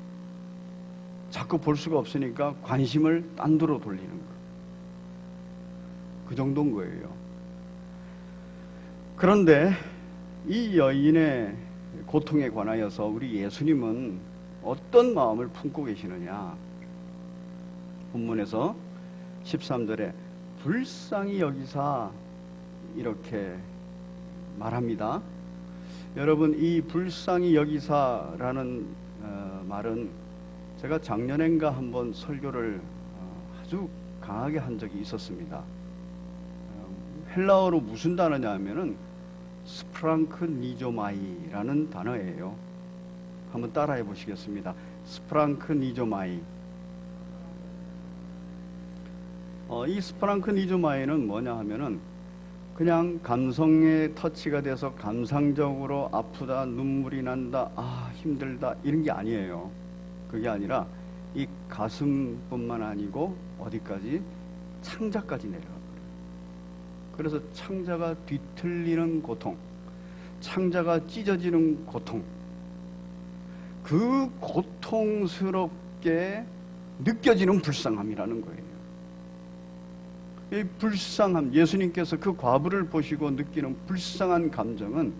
자꾸 볼 수가 없으니까 관심을 딴 데로 돌리는 거, 그 정도인 거예요. 그런데 이 여인의 고통에 관하여서 우리 예수님은 어떤 마음을 품고 계시느냐? 본문에서 13절에 불쌍히 여기사 이렇게 말합니다. 여러분, 이 불쌍히 여기사라는 말은 제가 작년엔가 한번 설교를 아주 강하게 한 적이 있었습니다. 헬라어로 무슨 단어냐 하면은 스프랑크 니조마이라는 단어예요. 한번 따라해 보시겠습니다. 스프랑크 니조마이. 이 스프랑크 니조마이는 뭐냐 하면은 그냥 감성의 터치가 돼서 감상적으로 아프다, 눈물이 난다, 힘들다 이런 게 아니에요. 그게 아니라 이 가슴뿐만 아니고 어디까지? 창자까지 내려가 버려요. 그래서 창자가 뒤틀리는 고통, 창자가 찢어지는 고통, 그 고통스럽게 느껴지는 불쌍함이라는 거예요. 이 불쌍함, 예수님께서 그 과부를 보시고 느끼는 불쌍한 감정은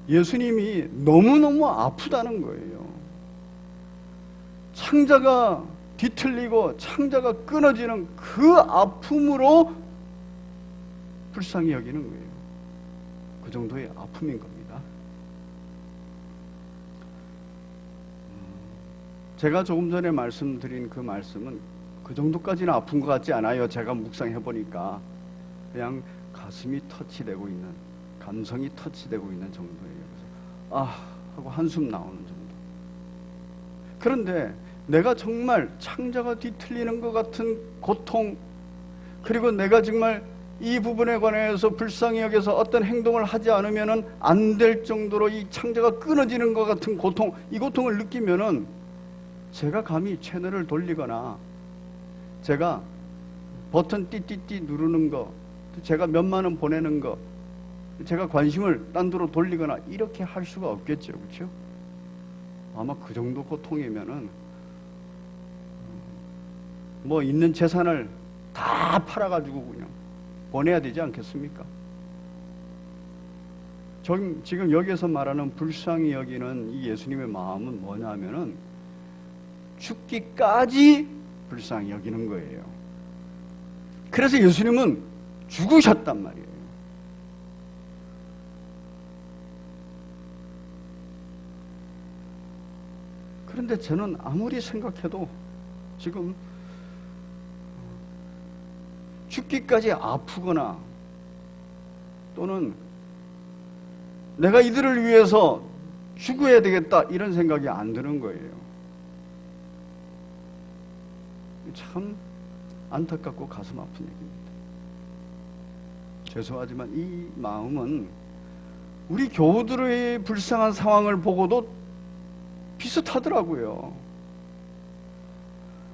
예수님이 너무너무 아프다는 거예요. 창자가 뒤틀리고 창자가 끊어지는 그 아픔으로 불쌍히 여기는 거예요. 그 정도의 아픔인 겁니다. 제가 조금 전에 말씀드린 그 말씀은 그 정도까지는 아픈 것 같지 않아요. 제가 묵상해 보니까 그냥 가슴이 터치되고 있는, 감성이 터치되고 있는 정도예요. 그래서 하고 한숨 나오는 정도. 그런데 내가 정말 창자가 뒤틀리는 것 같은 고통, 그리고 내가 정말 이 부분에 관해서 불쌍히 여겨서 어떤 행동을 하지 않으면은 안 될 정도로 이 창자가 끊어지는 것 같은 고통, 이 고통을 느끼면은 제가 감히 채널을 돌리거나 제가 버튼 띠띠띠 누르는 거, 제가 몇만 원 보내는 거, 제가 관심을 딴 데로 돌리거나 이렇게 할 수가 없겠죠. 그렇죠? 아마 그 정도 고통이면은 뭐 있는 재산을 다 팔아가지고 그냥 보내야 되지 않겠습니까? 지금 여기에서 말하는 불쌍히 여기는 이 예수님의 마음은 뭐냐 하면은 죽기까지 불쌍히 여기는 거예요. 그래서 예수님은 죽으셨단 말이에요. 그런데 저는 아무리 생각해도 지금 죽기까지 아프거나 또는 내가 이들을 위해서 죽어야 되겠다 이런 생각이 안 드는 거예요. 참 안타깝고 가슴 아픈 얘기입니다. 죄송하지만 이 마음은 우리 교우들의 불쌍한 상황을 보고도 비슷하더라고요.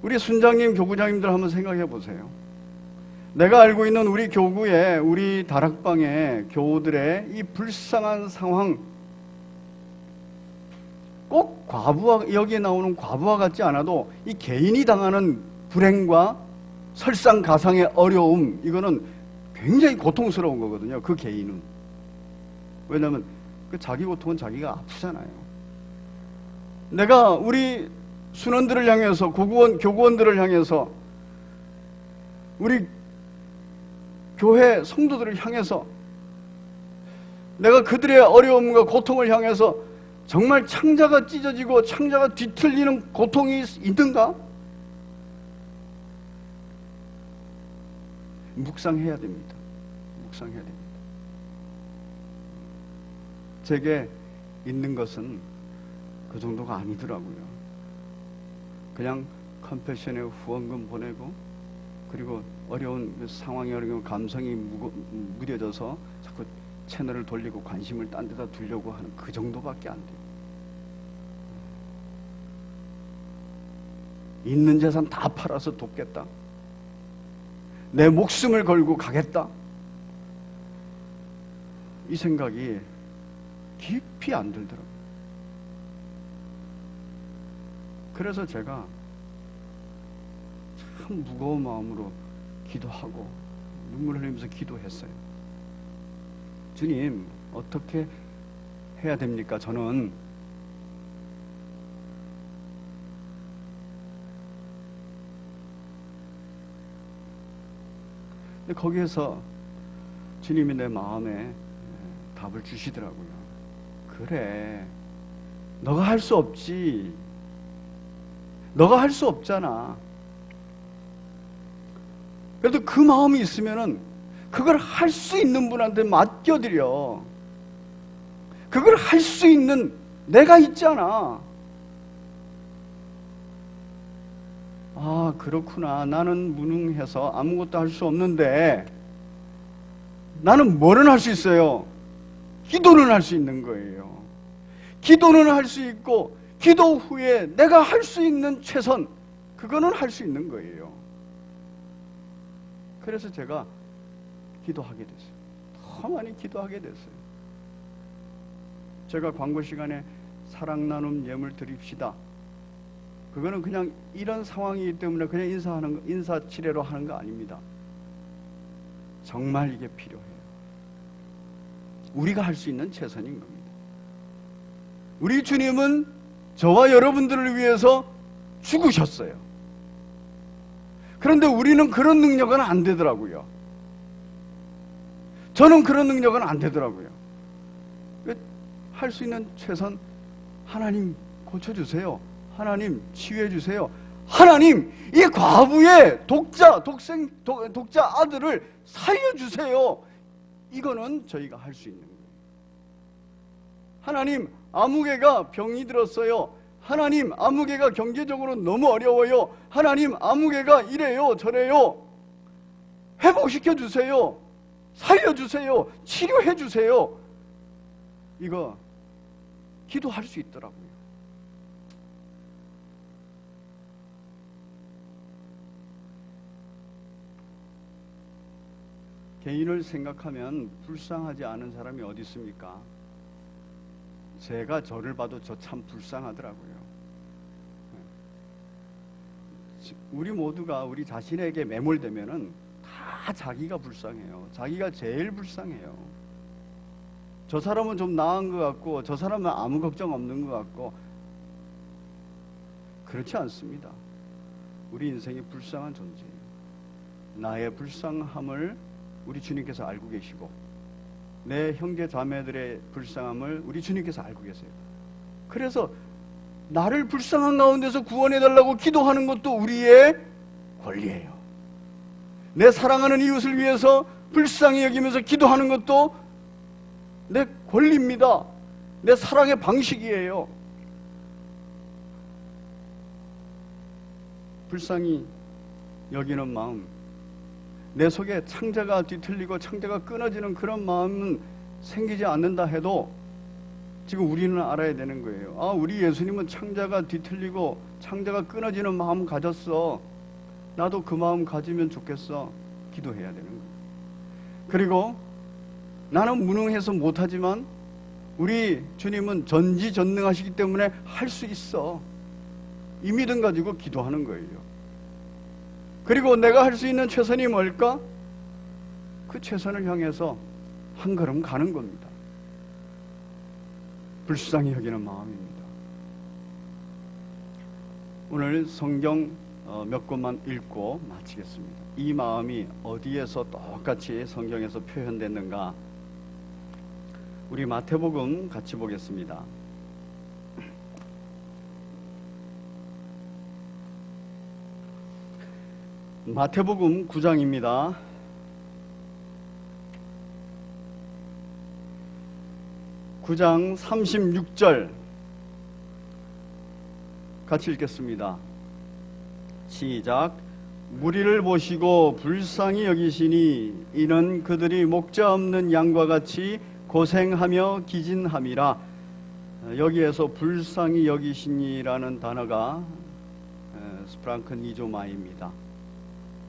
우리 순장님, 교구장님들 한번 생각해 보세요. 내가 알고 있는 우리 교구의, 우리 다락방의 교우들의 이 불쌍한 상황, 꼭 과부와, 여기에 나오는 과부와 같지 않아도 이 개인이 당하는 불행과 설상가상의 어려움, 이거는 굉장히 고통스러운 거거든요. 그 개인은. 왜냐하면 그 자기 고통은 자기가 아프잖아요. 내가 우리 순원들을 향해서, 교구원들을 향해서, 우리 교회 성도들을 향해서 내가 그들의 어려움과 고통을 향해서 정말 창자가 찢어지고 창자가 뒤틀리는 고통이 있는가? 묵상해야 됩니다. 묵상해야 됩니다. 제게 있는 것은 그 정도가 아니더라고요. 그냥 컴패션에 후원금 보내고, 그리고 어려운 상황이 어려운 감성이 무뎌져서 자꾸 채널을 돌리고 관심을 딴 데다 두려고 하는 그 정도밖에 안 돼요. 있는 재산 다 팔아서 돕겠다, 내 목숨을 걸고 가겠다, 이 생각이 깊이 안 들더라고요. 그래서 제가 참 무거운 마음으로 기도하고 눈물 흘리면서 기도했어요. 주님, 어떻게 해야 됩니까? 저는 근데 거기에서 주님이 내 마음에 답을 주시더라고요. 그래, 너가 할 수 없지. 너가 할 수 없잖아. 그래도 그 마음이 있으면은 그걸 할 수 있는 분한테 맡겨드려. 그걸 할 수 있는 내가 있잖아. 아, 그렇구나. 나는 무능해서 아무것도 할 수 없는데 나는 뭐는 할 수 있어요? 기도는 할 수 있는 거예요. 기도는 할 수 있고, 기도 후에 내가 할 수 있는 최선, 그거는 할 수 있는 거예요. 그래서 제가 기도하게 됐어요. 더 많이 기도하게 됐어요. 제가 광고 시간에 사랑 나눔 예물 드립시다, 그거는 그냥 이런 상황이기 때문에 그냥 인사치레로 하는 거 아닙니다. 정말 이게 필요해요. 우리가 할 수 있는 최선인 겁니다. 우리 주님은 저와 여러분들을 위해서 죽으셨어요. 그런데 우리는 그런 능력은 안 되더라고요. 저는 그런 능력은 안 되더라고요. 할 수 있는 최선, 하나님 고쳐주세요, 하나님 치유해주세요, 하나님 이 과부의 독자 아들을 살려주세요, 이거는 저희가 할 수 있는 거예요. 하나님, 아무개가 병이 들었어요, 하나님 아무개가 경제적으로 너무 어려워요, 하나님 아무개가 이래요 저래요, 회복시켜주세요, 살려주세요, 치료해주세요, 이거 기도할 수 있더라고요. 개인을 생각하면 불쌍하지 않은 사람이 어디 있습니까? 제가 저를 봐도 저 참 불쌍하더라고요. 우리 모두가 우리 자신에게 매몰되면은 다 자기가 불쌍해요. 자기가 제일 불쌍해요. 저 사람은 좀 나은 것 같고, 저 사람은 아무 걱정 없는 것 같고, 그렇지 않습니다. 우리 인생이 불쌍한 존재예요. 나의 불쌍함을 우리 주님께서 알고 계시고, 내 형제 자매들의 불쌍함을 우리 주님께서 알고 계세요. 그래서 나를 불쌍한 가운데서 구원해달라고 기도하는 것도 우리의 권리예요. 내 사랑하는 이웃을 위해서 불쌍히 여기면서 기도하는 것도 내 권리입니다. 내 사랑의 방식이에요. 불쌍히 여기는 마음, 내 속에 창자가 뒤틀리고 창자가 끊어지는 그런 마음은 생기지 않는다 해도 지금 우리는 알아야 되는 거예요. 아, 우리 예수님은 창자가 뒤틀리고 창자가 끊어지는 마음 가졌어. 나도 그 마음 가지면 좋겠어. 기도해야 되는 거예요. 그리고 나는 무능해서 못하지만 우리 주님은 전지전능하시기 때문에 할 수 있어. 이 믿음 가지고 기도하는 거예요. 그리고 내가 할 수 있는 최선이 뭘까? 그 최선을 향해서 한 걸음 가는 겁니다. 불쌍히 여기는 마음입니다. 오늘 성경 몇 곳만 읽고 마치겠습니다. 이 마음이 어디에서 똑같이 성경에서 표현됐는가? 우리 마태복음 같이 보겠습니다. 마태복음 9장입니다. 9장 36절 같이 읽겠습니다. 시작. 무리를 보시고 불쌍히 여기시니 이는 그들이 목자 없는 양과 같이 고생하며 기진함이라. 여기에서 불쌍히 여기시니라는 단어가 스프랑크 니조마입니다.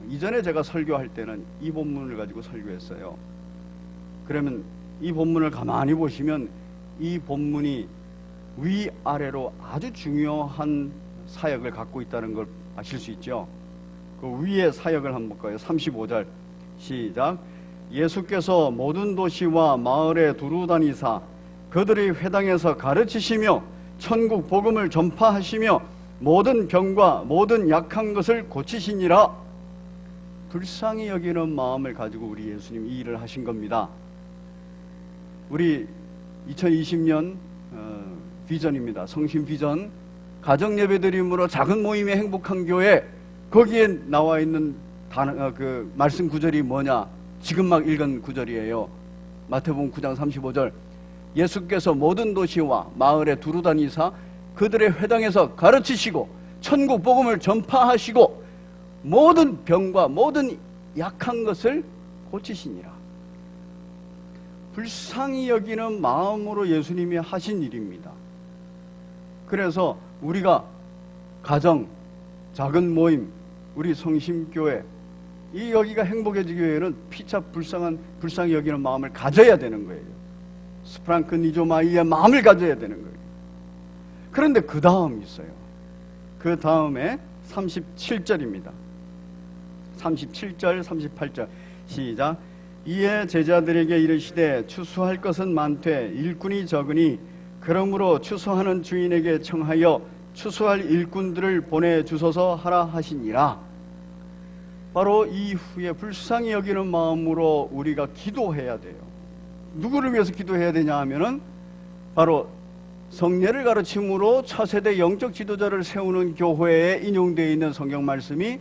이전에 제가 설교할 때는 이 본문을 가지고 설교했어요. 그러면 이 본문을 가만히 보시면 이 본문이 위아래로 아주 중요한 사역을 갖고 있다는 걸 아실 수 있죠. 그 위의 사역을 한번 볼까요? 35절 시작. 예수께서 모든 도시와 마을에 두루 다니사 그들의 회당에서 가르치시며 천국 복음을 전파하시며 모든 병과 모든 약한 것을 고치시니라. 불쌍히 여기는 마음을 가지고 우리 예수님 이 일을 하신 겁니다. 우리 2020년 비전입니다. 성심 비전 가정 예배드림으로 작은 모임의 행복한 교회, 거기에 나와 있는 그 말씀 구절이 뭐냐? 지금 막 읽은 구절이에요. 마태복음 9장 35절. 예수께서 모든 도시와 마을에 두루 다니사 그들의 회당에서 가르치시고 천국 복음을 전파하시고 모든 병과 모든 약한 것을 고치시니라. 불쌍히 여기는 마음으로 예수님이 하신 일입니다. 그래서 우리가 가정, 작은 모임, 우리 성심교회, 이 여기가 행복해지기 위해는 피차 불쌍히 여기는 마음을 가져야 되는 거예요. 스프랑크 니조마이의 마음을 가져야 되는 거예요. 그런데 그 다음이 있어요. 그 다음에 37절입니다. 37절, 38절 시작. 이에 제자들에게 이르시되 추수할 것은 많되 일꾼이 적으니 그러므로 추수하는 주인에게 청하여 추수할 일꾼들을 보내주소서 하라 하시니라. 바로 이후에 불쌍히 여기는 마음으로 우리가 기도해야 돼요. 누구를 위해서 기도해야 되냐 하면은 바로 성례를 가르침으로 차세대 영적 지도자를 세우는 교회에 인용되어 있는 성경 말씀이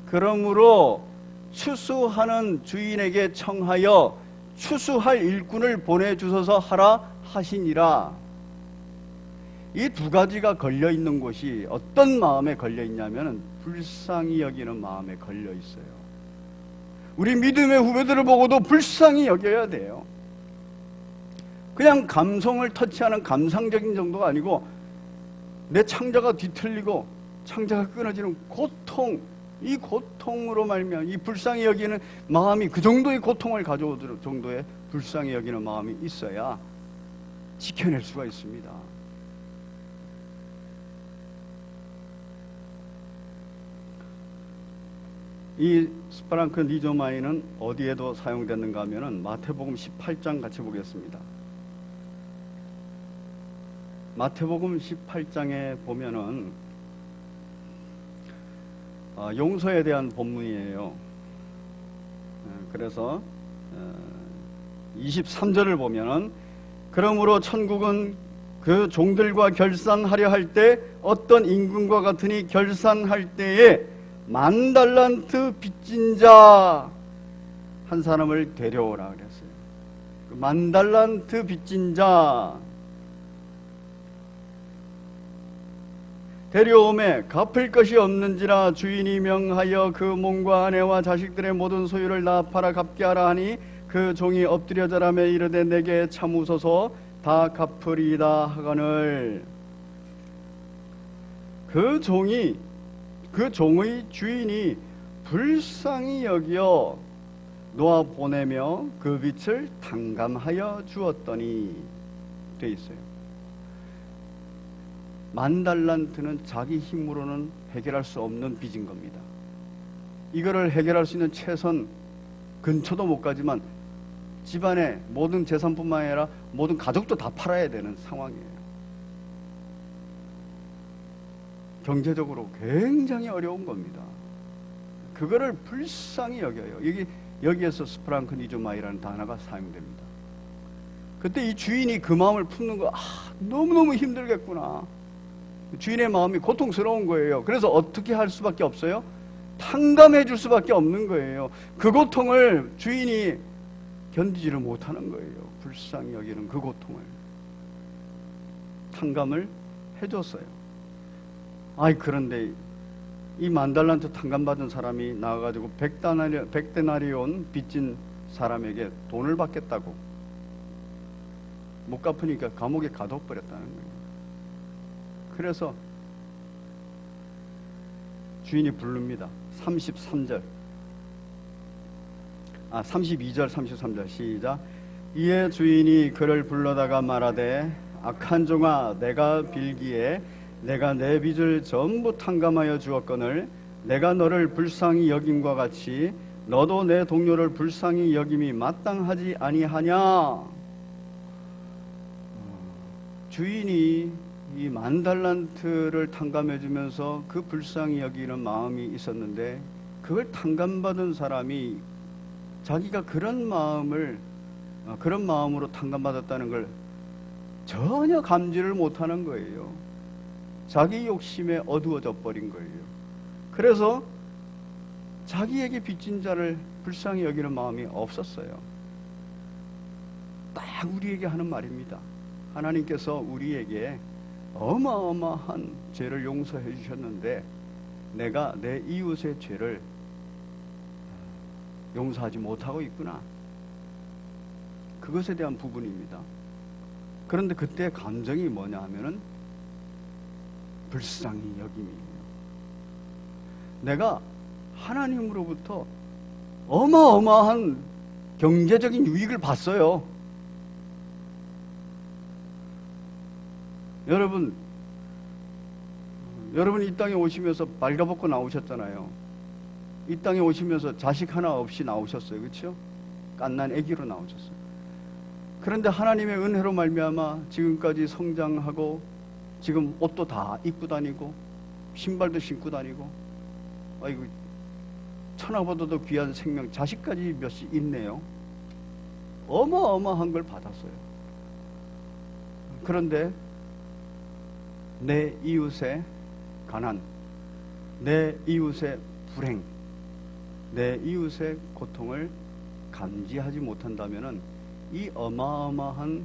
그러므로 추수하는 주인에게 청하여 추수할 일꾼을 보내주소서 하라 하시니라. 이 두 가지가 걸려 있는 곳이 어떤 마음에 걸려 있냐면 불쌍히 여기는 마음에 걸려 있어요. 우리 믿음의 후배들을 보고도 불쌍히 여겨야 돼요. 그냥 감성을 터치하는 감상적인 정도가 아니고 내 창자가 뒤틀리고 창자가 끊어지는 고통, 이 고통으로 말미암아 이 불쌍히 여기는 마음이 그 정도의 고통을 가져올 정도의 불쌍히 여기는 마음이 있어야 지켜낼 수가 있습니다. 이 스프랑크 니조마이는 어디에도 사용됐는가 하면은 마태복음 18장 같이 보겠습니다. 마태복음 18장에 보면은 용서에 대한 본문이에요. 그래서 23절을 보면은 그러므로 천국은 그 종들과 결산하려 할 때 어떤 임금과 같으니 결산할 때에 10,000달란트 빚진 자 한 사람을 데려오라 그랬어요. 10,000달란트 빚진 자 데려오매 갚을 것이 없는지라 주인이 명하여 그 몸과 아내와 자식들의 모든 소유를 다 팔아 갚게 하라 하니 그 종이 엎드려 절하며 이르되 내게 참으소서 다 갚으리이다 하거늘. 그 종의 주인이 불쌍히 여겨 놓아 보내며 그 빚을 탕감하여 주었더니 돼 있어요. 10,000달란트는 자기 힘으로는 해결할 수 없는 빚인 겁니다. 이거를 해결할 수 있는 최선 근처도 못 가지만 집안의 모든 재산뿐만 아니라 모든 가족도 다 팔아야 되는 상황이에요. 경제적으로 굉장히 어려운 겁니다. 그거를 불쌍히 여겨요. 여기에서 스프랑크 니조마이라는 단어가 사용됩니다. 그때 이 주인이 그 마음을 품는 거, 너무너무 힘들겠구나. 주인의 마음이 고통스러운 거예요. 그래서 어떻게 할 수밖에 없어요? 탕감해 줄 수밖에 없는 거예요. 그 고통을 주인이 견디지를 못하는 거예요. 불쌍히 여기는 그 고통을 탕감을 해줬어요. 그런데 이 만달란트 탕감받은 사람이 나와가지고 100데나리온 빚진 사람에게 돈을 받겠다고 못 갚으니까 감옥에 가둬버렸다는 거예요. 그래서 주인이 부릅니다. 32절 33절 시작. 이에 주인이 그를 불러다가 말하되 악한 종아, 내가 빌기에 내가 내 빚을 전부 탕감하여 주었거늘 내가 너를 불쌍히 여김과 같이 너도 내 동료를 불쌍히 여김이 마땅하지 아니하냐. 주인이 이 만달란트를 탕감해 주면서 그 불쌍히 여기는 마음이 있었는데 그걸 탕감받은 사람이 자기가 그런 마음으로 탕감받았다는 걸 전혀 감지를 못하는 거예요. 자기 욕심에 어두워져 버린 거예요. 그래서 자기에게 빚진 자를 불쌍히 여기는 마음이 없었어요. 딱 우리에게 하는 말입니다. 하나님께서 우리에게 어마어마한 죄를 용서해 주셨는데 내가 내 이웃의 죄를 용서하지 못하고 있구나. 그것에 대한 부분입니다. 그런데 그때 감정이 뭐냐 하면은 불쌍히 여김이에요. 내가 하나님으로부터 어마어마한 경제적인 유익을 봤어요. 여러분 이 땅에 오시면서 발가벗고 나오셨잖아요. 이 땅에 오시면서 자식 하나 없이 나오셨어요. 그렇죠? 갓난 아기로 나오셨어요. 그런데 하나님의 은혜로 말미암아 지금까지 성장하고 지금 옷도 다 입고 다니고 신발도 신고 다니고 아이고 천하보다도 귀한 생명 자식까지 몇씩 있네요. 어마어마한 걸 받았어요. 그런데 내 이웃의 가난, 내 이웃의 불행, 내 이웃의 고통을 감지하지 못한다면은 이 어마어마한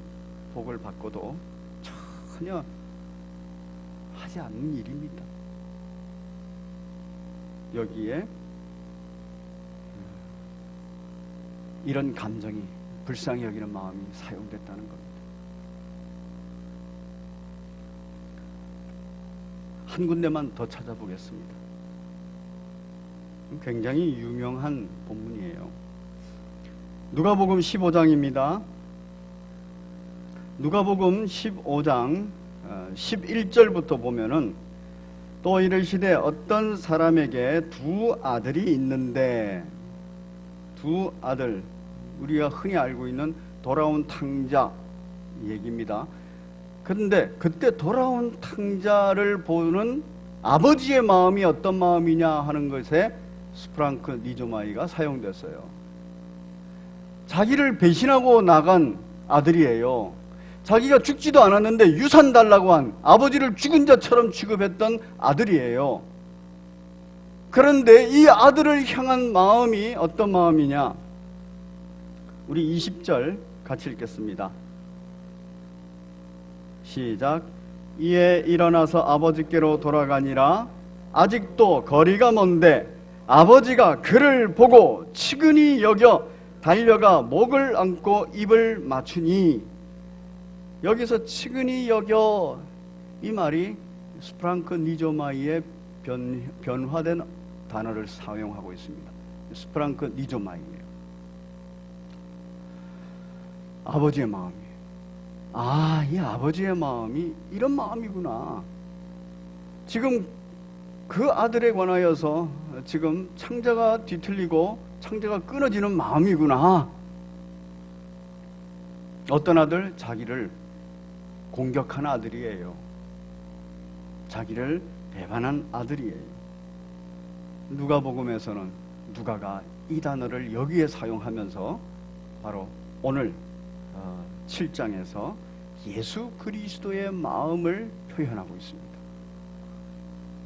복을 받고도 전혀 하지 않는 일입니다. 여기에 이런 감정이 불쌍히 여기는 마음이 사용됐다는 겁니다. 한 군데만 더 찾아보겠습니다. 굉장히 유명한 본문이에요. 누가복음 15장입니다. 누가복음 15장 11절부터 보면은 또 이르시되 어떤 사람에게 두 아들이 있는데, 두 아들, 우리가 흔히 알고 있는 돌아온 탕자 얘기입니다. 그런데 그때 돌아온 탕자를 보는 아버지의 마음이 어떤 마음이냐 하는 것에 스프랑크 니조마이가 사용됐어요. 자기를 배신하고 나간 아들이에요. 자기가 죽지도 않았는데 유산 달라고 한, 아버지를 죽은 자처럼 취급했던 아들이에요. 그런데 이 아들을 향한 마음이 어떤 마음이냐? 우리 20절 같이 읽겠습니다. 시작. 이에 일어나서 아버지께로 돌아가니라. 아직도 거리가 먼데 아버지가 그를 보고 측은히 여겨 달려가 목을 안고 입을 맞추니. 여기서 측은히 여겨, 이 말이 스프랑크 니조마이의 변화된 단어를 사용하고 있습니다. 스프랑크 니조마이예요. 아버지의 마음이에요. 이 아버지의 마음이 이런 마음이구나. 지금 그 아들에 관하여서 지금 창자가 뒤틀리고 창자가 끊어지는 마음이구나. 어떤 아들? 자기를 공격한 아들이에요. 자기를 배반한 아들이에요. 누가복음에서는 누가가 이 단어를 여기에 사용하면서 바로 오늘 7장에서 예수 그리스도의 마음을 표현하고 있습니다.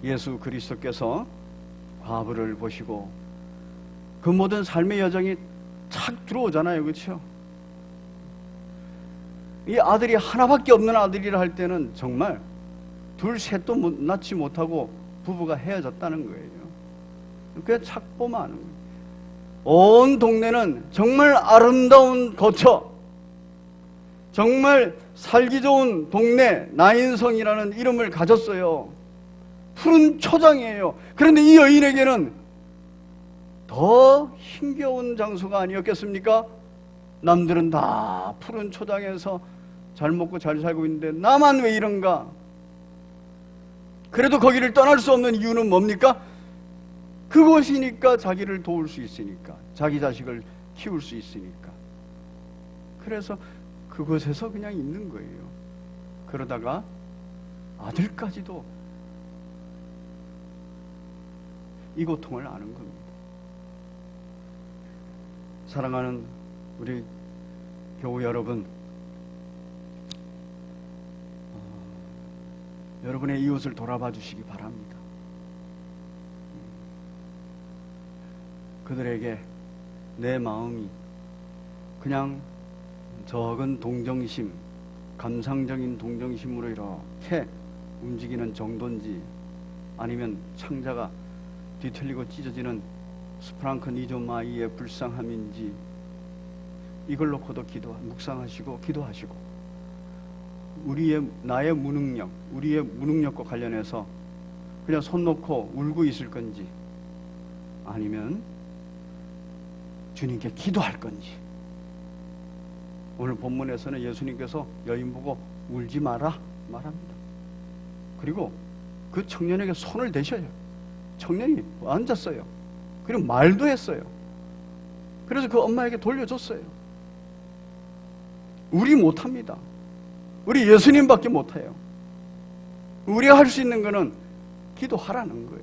예수 그리스도께서 과부를 보시고 그 모든 삶의 여정이 착 들어오잖아요. 그렇죠? 이 아들이 하나밖에 없는 아들이라 할 때는 정말 둘 셋도 낳지 못하고 부부가 헤어졌다는 거예요. 그게 착보만 하는 거예요. 온 동네는 정말 아름다운 거처, 정말 살기 좋은 동네 나인성이라는 이름을 가졌어요. 푸른 초장이에요. 그런데 이 여인에게는 더 힘겨운 장소가 아니었겠습니까? 남들은 다 푸른 초장에서 잘 먹고 잘 살고 있는데 나만 왜 이런가? 그래도 거기를 떠날 수 없는 이유는 뭡니까? 그곳이니까 자기를 도울 수 있으니까, 자기 자식을 키울 수 있으니까. 그래서 그곳에서 그냥 있는 거예요. 그러다가 아들까지도 이 고통을 아는 겁니다. 사랑하는 우리 교우 여러분, 여러분의 이웃을 돌아봐 주시기 바랍니다. 그들에게 내 마음이 그냥 적은 동정심, 감상적인 동정심으로 이렇게 움직이는 정도인지, 아니면 창자가 뒤틀리고 찢어지는 스프랑크 니조마이의 불쌍함인지, 이걸 놓고도 묵상하시고 기도하시고, 나의 무능력, 우리의 무능력과 관련해서 그냥 손 놓고 울고 있을 건지, 아니면 주님께 기도할 건지. 오늘 본문에서는 예수님께서 여인 보고 울지 마라 말합니다. 그리고 그 청년에게 손을 대셔요. 청년이 앉았어요. 그리고 말도 했어요. 그래서 그 엄마에게 돌려줬어요. 우리 못합니다. 우리 예수님밖에 못해요. 우리가 할 수 있는 거는 기도하라는 거예요.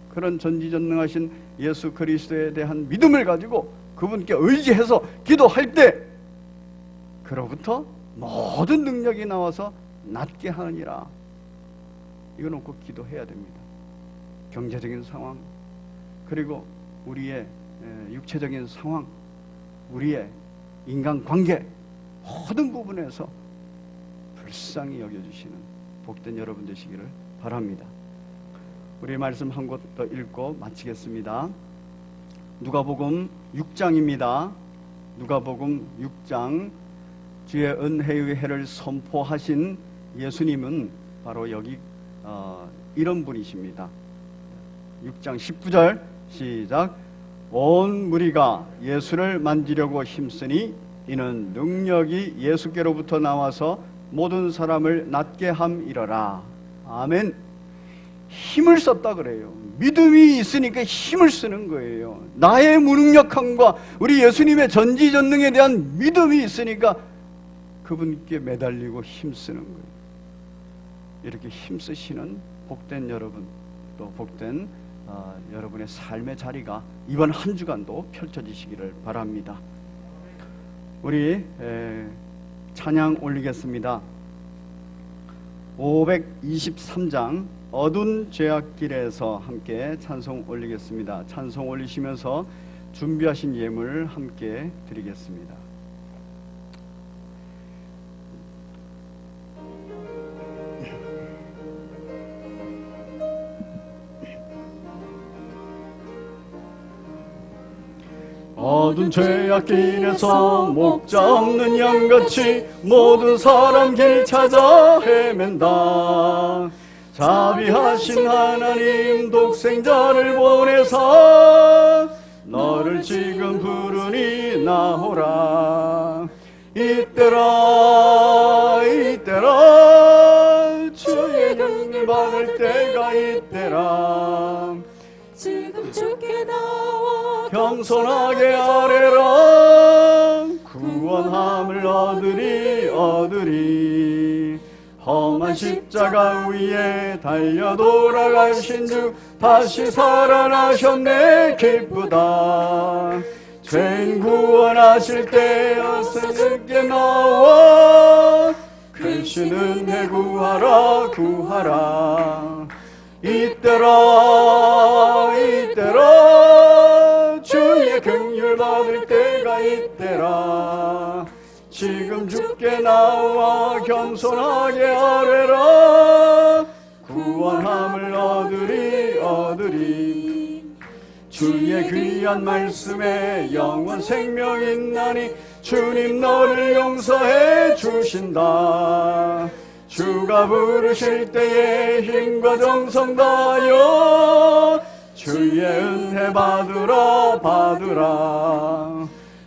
그런 전지전능하신 예수 그리스도에 대한 믿음을 가지고 그분께 의지해서 기도할 때, 그로부터 모든 능력이 나와서 낫게 하느니라. 이거 놓고 기도해야 됩니다. 경제적인 상황, 그리고 우리의 육체적인 상황, 우리의 인간관계, 모든 부분에서 불쌍히 여겨주시는 복된 여러분 되시기를 바랍니다. 우리 말씀 한 곳 더 읽고 마치겠습니다. 누가복음 6장입니다. 누가복음 6장, 주의 은혜의 해를 선포하신 예수님은 바로 여기 이런 분이십니다. 6장 19절 시작. 온 무리가 예수를 만지려고 힘쓰니 이는 능력이 예수께로부터 나와서 모든 사람을 낫게 함이러라. 아멘. 힘을 썼다 그래요. 믿음이 있으니까 힘을 쓰는 거예요. 나의 무능력함과 우리 예수님의 전지전능에 대한 믿음이 있으니까 그분께 매달리고 힘쓰는 거예요. 이렇게 힘쓰시는 복된 여러분, 또 복된 여러분의 삶의 자리가 이번 한 주간도 펼쳐지시기를 바랍니다. 우리 찬양 올리겠습니다. 523장 어두운 죄악길에서 함께 찬송 올리겠습니다. 찬송 올리시면서 준비하신 예물 함께 드리겠습니다. 어두운 죄악길에서 목자 없는 양같이 모든 사람 길 찾아 헤맨다. 자비하신 하나님 독생자를 보내사 너를 지금 부르니 나오라. 이때라 이때라 주의 능을 받을 때가 이때라. 지금 주께 나와 겸손하게 아뢰라. 구원함을 얻으리. 험한 십자가 위에 달려 돌아가신 주 다시 살아나셨네. 기쁘다. 죄인 구원하실 때 어서 주께 나와 크신 은혜 구하라. 이때라 주의 긍휼 받을 때가 이때라. 지금 주께 나와 겸손하게 아뢰라. 구원함을 얻으리 주의 귀한 말씀에 영원 생명 있나니 주님 너를 용서해 주신다 주가 부르실 때에 힘과 정성 다하여 주의 은혜 받으라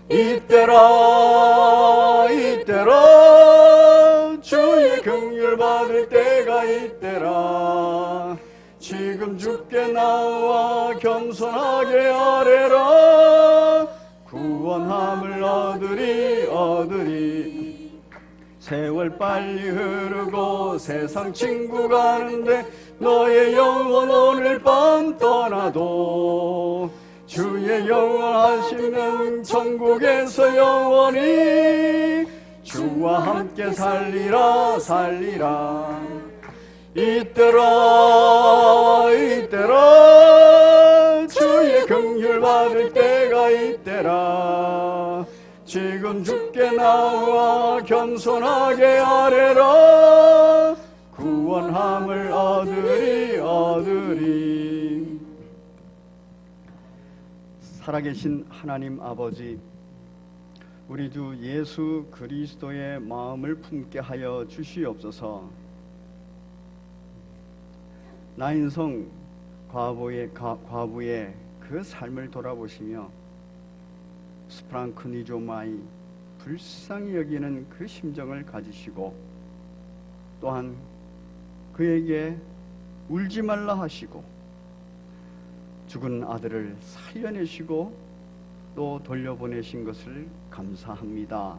이때라 주의 긍휼 받을 때가 이때라 지금 주께 나와 겸손하게 아뢰라 구원함을 얻으리 세월 빨리 흐르고 세상 친구 가는데 너의 영혼 오늘 밤 떠나도 주의 영원하시는 천국에서 영원히 주와 함께 살리라 이때라 주의 긍휼 받을 때가 이때라 지금 주께 나와 겸손하게 아뢰라 구원함을 얻으리 살아계신 하나님 아버지 우리 주 예수 그리스도의 마음을 품게 하여 주시옵소서. 나인성 과부의 그 삶을 돌아보시며 스프랑크니조마이 불쌍히 여기는 그 심정을 가지시고 또한 그에게 울지 말라 하시고 죽은 아들을 살려내시고 또 돌려보내신 것을 감사합니다.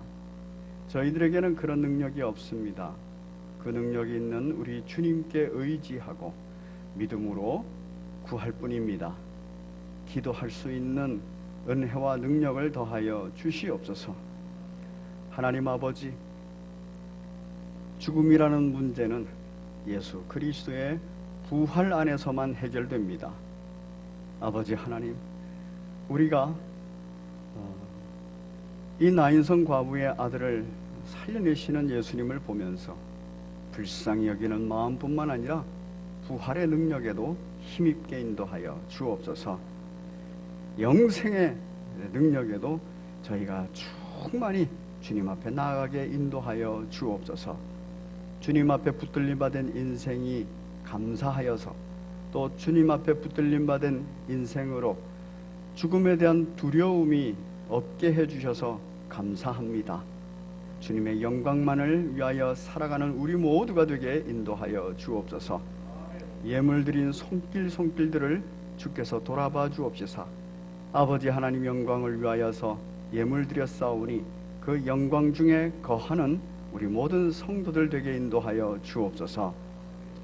저희들에게는 그런 능력이 없습니다. 그 능력이 있는 우리 주님께 의지하고 믿음으로 구할 뿐입니다. 기도할 수 있는 은혜와 능력을 더하여 주시옵소서. 하나님 아버지, 죽음이라는 문제는 예수 그리스도의 부활 안에서만 해결됩니다. 아버지 하나님, 우리가 이 나인성 과부의 아들을 살려내시는 예수님을 보면서 불쌍히 여기는 마음뿐만 아니라 부활의 능력에도 힘있게 인도하여 주옵소서. 영생의 능력에도 저희가 충만히 주님 앞에 나아가게 인도하여 주옵소서. 주님 앞에 붙들림 받은 인생이 감사하여서 또 주님 앞에 붙들림 받은 인생으로 죽음에 대한 두려움이 없게 해주셔서 감사합니다. 주님의 영광만을 위하여 살아가는 우리 모두가 되게 인도하여 주옵소서. 예물드린 손길들을 주께서 돌아봐 주옵시사. 아버지 하나님 영광을 위하여서 예물드렸사오니 그 영광 중에 거하는 우리 모든 성도들 되게 인도하여 주옵소서.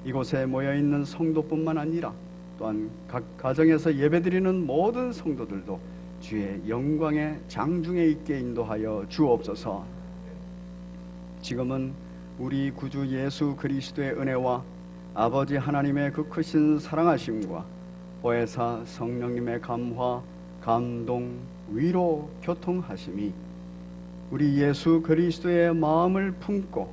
이곳에 모여있는 성도뿐만 아니라 또한 각 가정에서 예배드리는 모든 성도들도 주의 영광의 장중에 있게 인도하여 주옵소서. 지금은 우리 구주 예수 그리스도의 은혜와 아버지 하나님의 그 크신 사랑하심과 보혜사 성령님의 감화, 감동, 위로, 교통하심이 우리 예수 그리스도의 마음을 품고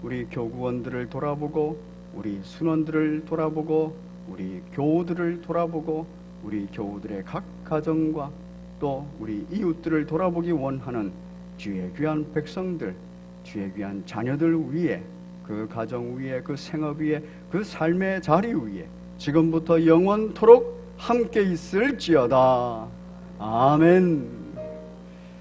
우리 교구원들을 돌아보고 우리 순원들을 돌아보고 우리 교우들을 돌아보고 우리 교우들의 각 가정과 또 우리 이웃들을 돌아보기 원하는 주의 귀한 백성들, 주의 귀한 자녀들 위에, 그 가정 위에, 그 생업 위에, 그 삶의 자리 위에 지금부터 영원토록 함께 있을지어다. 아멘.